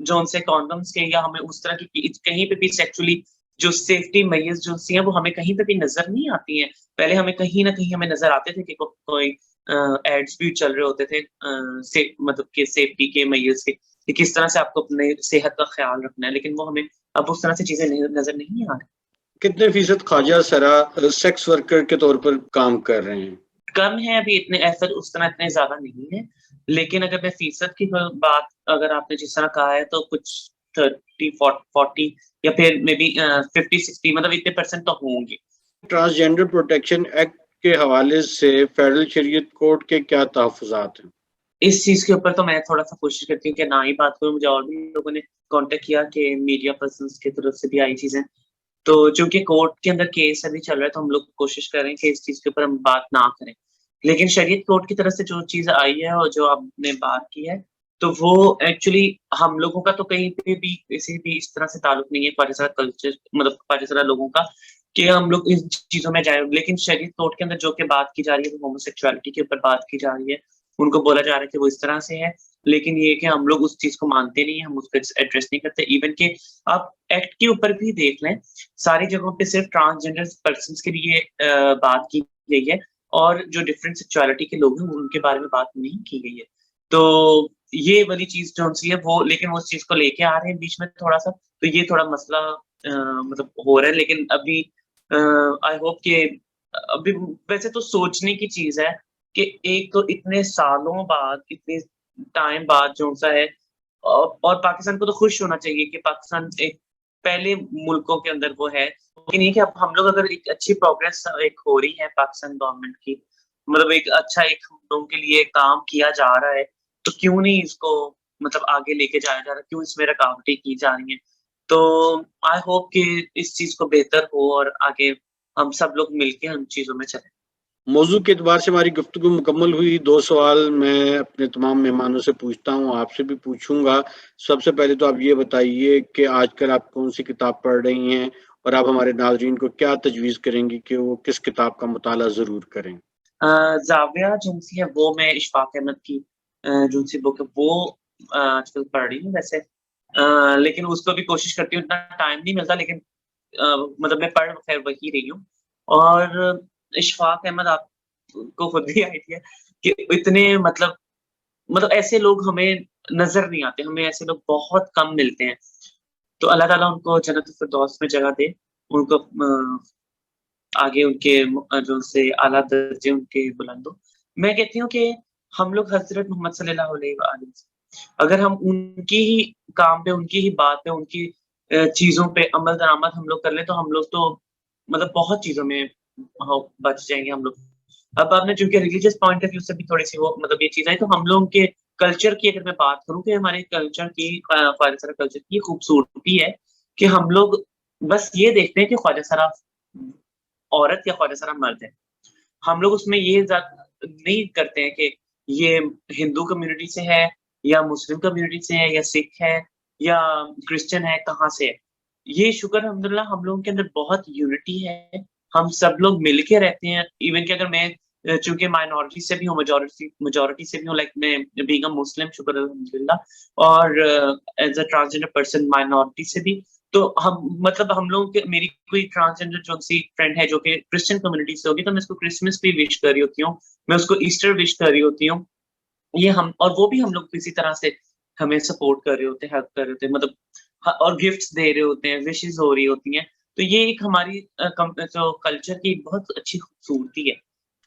जौन से कॉन्डोम्स के या हमें उस तरह की कहीं पे भी सेक्सुअली जो सेफ्टी मेजर्स जो सी हैं, वो हमें कहीं पे भी नज़र नहीं आती हैं। पहले हमें कहीं न कहीं हमें नज़र आते थे कि कोई एड्स भी चल रहे होते थे मतलब कि सेफ्टी के मेजर्स के कि किस तरह से आपको अपने सेहत का ख़्याल रखना है, लेकिन वो हमें अब उस तरह से चीज़ें नज़र नहीं आ रही। कितने फीसद ख्वाजा सरा सेक्स वर्कर के तौर पर काम कर रहे हैं? कम है अभी इतने ऐसा उस तरह इतने ज़्यादा नहीं है। लेकिन अगर मैं फ़ीसद की बात अगर आपने जिस तरह कहा है तो कुछ 30 40 या फिर मेबी 50-60 मतलब इतने परसेंट तो होंगे। ट्रांसजेंडर प्रोटेक्शन एक्ट के हवाले से फेडरल शरीयत कोड के क्या तहफ़्फ़ुज़ात हैं? इस चीज़ के ऊपर तो मैं थोड़ा-सा कोशिश करती हूँ कि ना ही बात करूँ, मुझे और भी लोगों ने कॉन्टैक्ट किया कि मीडिया पर्सन्स की तरफ से भी आई चीज़ें। तो चूँकि कोर्ट के अंदर केस अभी चल रहा है, तो हम लोग कोशिश कर रहे हैं कि इस चीज़ के ऊपर हम बात ना करें। लेकिन शरीयत कोर्ट की तरफ से जो चीज़ आई है और जो आपने बात की है, तो वो एक्चुअली हम लोगों का तो कहीं पे भी किसी भी इस तरह से ताल्लुक नहीं है पाकिस्तान कल्चर मतलब पाकिस्तान लोगों का कि हम लोग इन चीज़ों में जाएँ। लेकिन शरीयत कोर्ट के अंदर जो कि बात की जा रही है, वो होमोसेक्सुअलिटी के ऊपर बात की जा रही है। उनको बोला जा रहा है कि वो इस तरह से है, लेकिन ये है कि हम लोग उस चीज़ को मानते नहीं हैं, हम उसको एड्रेस नहीं करते। इवन कि आप एक्ट के ऊपर भी देख लें, सारी जगहों पे सिर्फ़ ट्रांसजेंडर पर्सन्स के लिए बात की गई है और जो डिफरेंट सेक्सुअलिटी के लोग हैं, उनके बारे में बात नहीं की गई है। तो ये वाली चीज़ जौन-सी है वो लेकिन वो उस चीज़ को लेके आ रहे हैं बीच में थोड़ा-सा, तो ये थोड़ा मसला मतलब हो रहा है लेकिन अभी आई होप कि अभी वैसे तो सोचने की चीज़ है कि एक तो इतने सालों बाद, इतने टाइम बाद जो-सा है और पाकिस्तान को तो खुश होना चाहिए कि पाकिस्तान एक पहले मुल्कों के अंदर वो है। लेकिन ये कि अब हम लोग अगर एक अच्छी प्रोग्रेस एक हो रही है पाकिस्तान गवर्नमेंट की, मतलब एक अच्छा एक हम लोगों के लिए काम किया जा रहा है, तो क्यों नहीं इसको मतलब आगे लेके जाया जा रहा है? क्यों इसमें रुकावटें की जा रही हैं? तो आई होप कि इस चीज़ को बेहतर हो और आगे हम सब लोग मिलके उन चीज़ों में चलें। मौज़ू के एतबार से हमारी गुफ्तगू मुकम्मल हुई। 2 सवाल मैं अपने तमाम मेहमानों से पूछता हूँ, आपसे भी पूछूँगा। सबसे पहले तो आप ये बताइए कि आजकल आप कौन-सी किताब पढ़ रही हैं? और आप हमारे नाज़रीन को क्या तजवीज़ करेंगी कि वो किस किताब का मुताला ज़रूर करें? ज़ाविया जो-सी है वो मैं इशफ़ाक़ अहमद की जो-सी बुक है वो आजकल पढ़ रही हूँ वैसे। लेकिन उसको भी कोशिश करती हूँ, इतना टाइम नहीं मिलता लेकिन मतलब मैं पढ़ ख़ैर वही रही हूँ। और इशफ़ाक़ अहमद आपको खुद भी आइडिया कि इतने मतलब ऐसे लोग हमें नज़र नहीं आते, हमें ऐसे लोग बहुत कम मिलते हैं। तो अल्लाह ताला उनको जन्नत-उल-फ़िरदौस में जगह दे, उनको आगे उनके जो से आला दर्जे उनके बुलंद हो। मैं कहती हूँ कि हम लोग हज़रत मोहम्मद सल्लल्लाहु अलैहि वसल्लम अगर हम उनकी ही काम पे, उनकी ही बात पे, उनकी चीज़ों पे अमल-दरामद हम लोग कर लें, तो हम लोग तो मतलब बहुत चीज़ों में बच जाएँगे हम लोग। अब आपने चूँकि रिलीजियस पॉइंट ऑफ व्यू से भी थोड़ी-सी वो मतलब ये चीज़ आई, तो हम लोगों के कल्चर की अगर मैं बात करूँ कि हमारे कल्चर की ख्वाजा कल्चर की खूबसूरती है कि हम लोग बस ये देखते हैं कि ख्वाजा सरा औरत या ख्वाजा सरा मर्द है। हम लोग उसमें ये नहीं करते हैं कि ये हिंदू कम्युनिटी से है या मुस्लिम कम्युनिटी से है या सिख है या क्रिश्चियन है, कहाँ से है। ये शुक्र अल्हम्दुलिल्लाह हम लोगों के अंदर बहुत यूनिटी है, हम सब लोग मिल के रहते हैं। इवन कि अगर मैं चूँकि माइनॉरिटी से भी हूँ, मेजॉरिटी मेजॉरिटी से भी हूँ, लाइक मैं बीइंग अ मुस्लिम शुक्र अल्हम्दुलिल्लाह और as a transgender person minority से भी, तो हम मतलब हम लोगों के मेरी कोई ट्रांसजेंडर जो-सी फ्रेंड है जो कि क्रिश्चियन कम्युनिटी से होगी, तो मैं उसको क्रिसमस भी विश कर रही होती हूँ, मैं उसको ईस्टर विश कर रही होती हूँ। ये हम और वो भी हम लोग किसी तरह से हमें सपोर्ट कर रहे होते हैं, हेल्प कर रहे होते हैं, मतलब और गिफ्ट्स दे रहे होते हैं, विशेज़ हो रही होती हैं। तो ये एक हमारी जो कल्चर की बहुत अच्छी खूबसूरती है,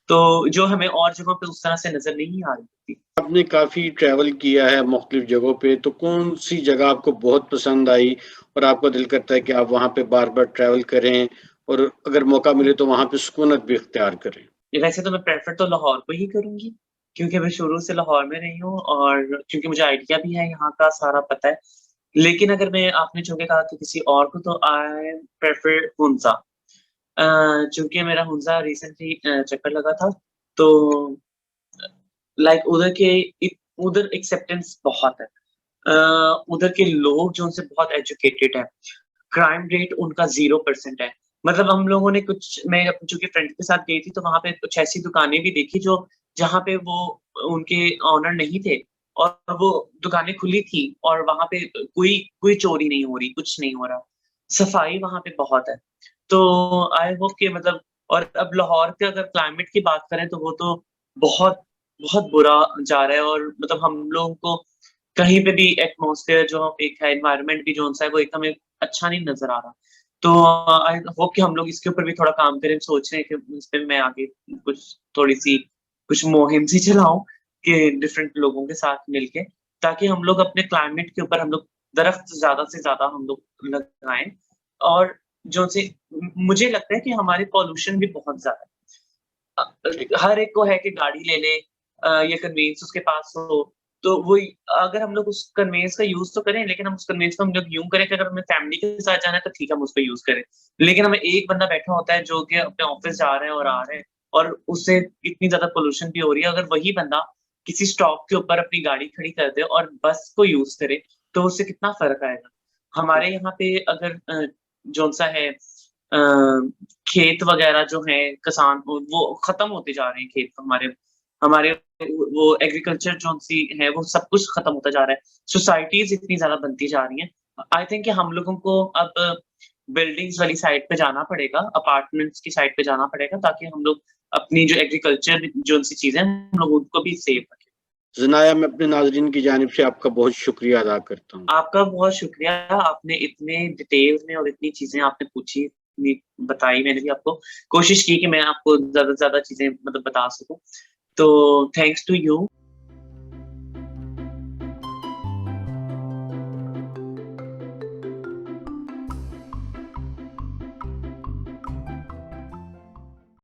तो जो हमें और जगहों पे उस तरह से नज़र नहीं आ रही होती। आपने काफ़ी ट्रैवल किया है मुख्तलिफ़ जगहों पे, तो कौन-सी जगह आपको बहुत पसंद आई और आपका दिल करता है कि आप वहाँ पे बार-बार ट्रैवल करें और अगर मौका मिले तो वहाँ पे सुकूनत भी इख्तियार करें? वैसे तो मैं प्रेफ़र तो लाहौर को ही करूँगी, क्योंकि मैं शुरू से लाहौर में रही हूँ और क्योंकि मुझे आइडिया भी है यहाँ का सारा पता है। लेकिन अगर मैं आपने चूँकि कहा कि किसी और को तो आई प्रेफ़र हुन्ज़ा। चूँकि मेरा हुन्ज़ा रिसेंटली चक्कर लगा था, तो लाइक उधर एक्सेप्टेंस बहुत है। उधर के लोग जो उनसे बहुत एजुकेटेड हैं। क्राइम रेट उनका 0% है। मतलब हम लोगों ने कुछ मैं चूँकि फ्रेंड के साथ गई थी, तो वहाँ पे कुछ ऐसी दुकानें भी देखी जो जहाँ पे वो उनके ओनर नहीं थे और वो दुकानें खुली थी और वहाँ पे कोई कोई चोरी नहीं हो रही, कुछ नहीं हो रहा। सफाई वहाँ पे बहुत है। तो आई होप कि मतलब और अब लाहौर के अगर क्लाइमेट की बात करें तो वो तो बहुत, बहुत बुरा जा रहा है और मतलब हम लोगों को कहीं पे भी एटमॉस्फेयर जो एक है एनवायरनमेंट भी जो-सा है वो एक हमें अच्छा नहीं नज़र आ रहा। तो आई होप कि हम लोग इसके ऊपर भी थोड़ा काम करें, सोच रहे हैं कि इस पे मैं आगे कुछ थोड़ी-सी कुछ मुहिम सी चलाऊँ कि डिफरेंट लोगों के साथ मिलके, ताकि हम लोग अपने क्लाइमेट के ऊपर हम लोग दरख्त ज़्यादा से ज़्यादा हम लोग लगाएँ और जो से मुझे लगता है कि हमारे पॉल्यूशन भी बहुत ज़्यादा है। ठीक। हर एक को है कि गाड़ी ले ले या कन्वेंस उसके पास हो, तो वही अगर हम लोग उस कन्वेंस का यूज़ तो करें, लेकिन हम उस कन्वेंस को हम लोग यूँ करें कि अगर हमें फैमिली के साथ जाना है तो ठीक है हम उसको यूज़ करें। लेकिन हमें एक बंदा बैठा होता है जो कि अपने ऑफ़िस जा रहे हैं और आ रहे हैं और उससे इतनी ज़्यादा पॉल्यूशन भी हो रही है, अगर वही बंदा किसी स्टॉप के ऊपर अपनी गाड़ी खड़ी कर दे और बस को यूज़ करे, तो उससे कितना फ़र्क आएगा। हमारे यहाँ पे अगर जौन-सा है खेत वगैरह जो हैं किसान वो ख़त्म होते जा रहे हैं खेत हमारे हमारे वो एग्रीकल्चर जो सी है वो सब कुछ खत्म होता जा रहा है। सोसाइटीज़ इतनी ज़्यादा बनती जा रही हैं। आई थिंक कि हम लोगों को अब बिल्डिंग्स वाली साइड पे जाना पड़ेगा, अपार्टमेंट्स की साइड पे जाना पड़ेगा ताकि हम लोग अपनी जो एग्रीकल्चर जो सी चीज़ें हैं, हम लोग उनको भी सेव रखें। ज़नाया, मैं अपने नाज़रीन की जानिब से आपका बहुत शुक्रिया अदा करता हूँ। आपका बहुत शुक्रिया, आपने इतने डिटेल में और इतनी चीज़ें आपने पूछी, इतनी बताई, मैंने भी आपको कोशिश की कि मैं आपको ज़्यादा से ज़्यादा चीज़ें मतलब बता सकूँ। तो थैंक्स टू यू।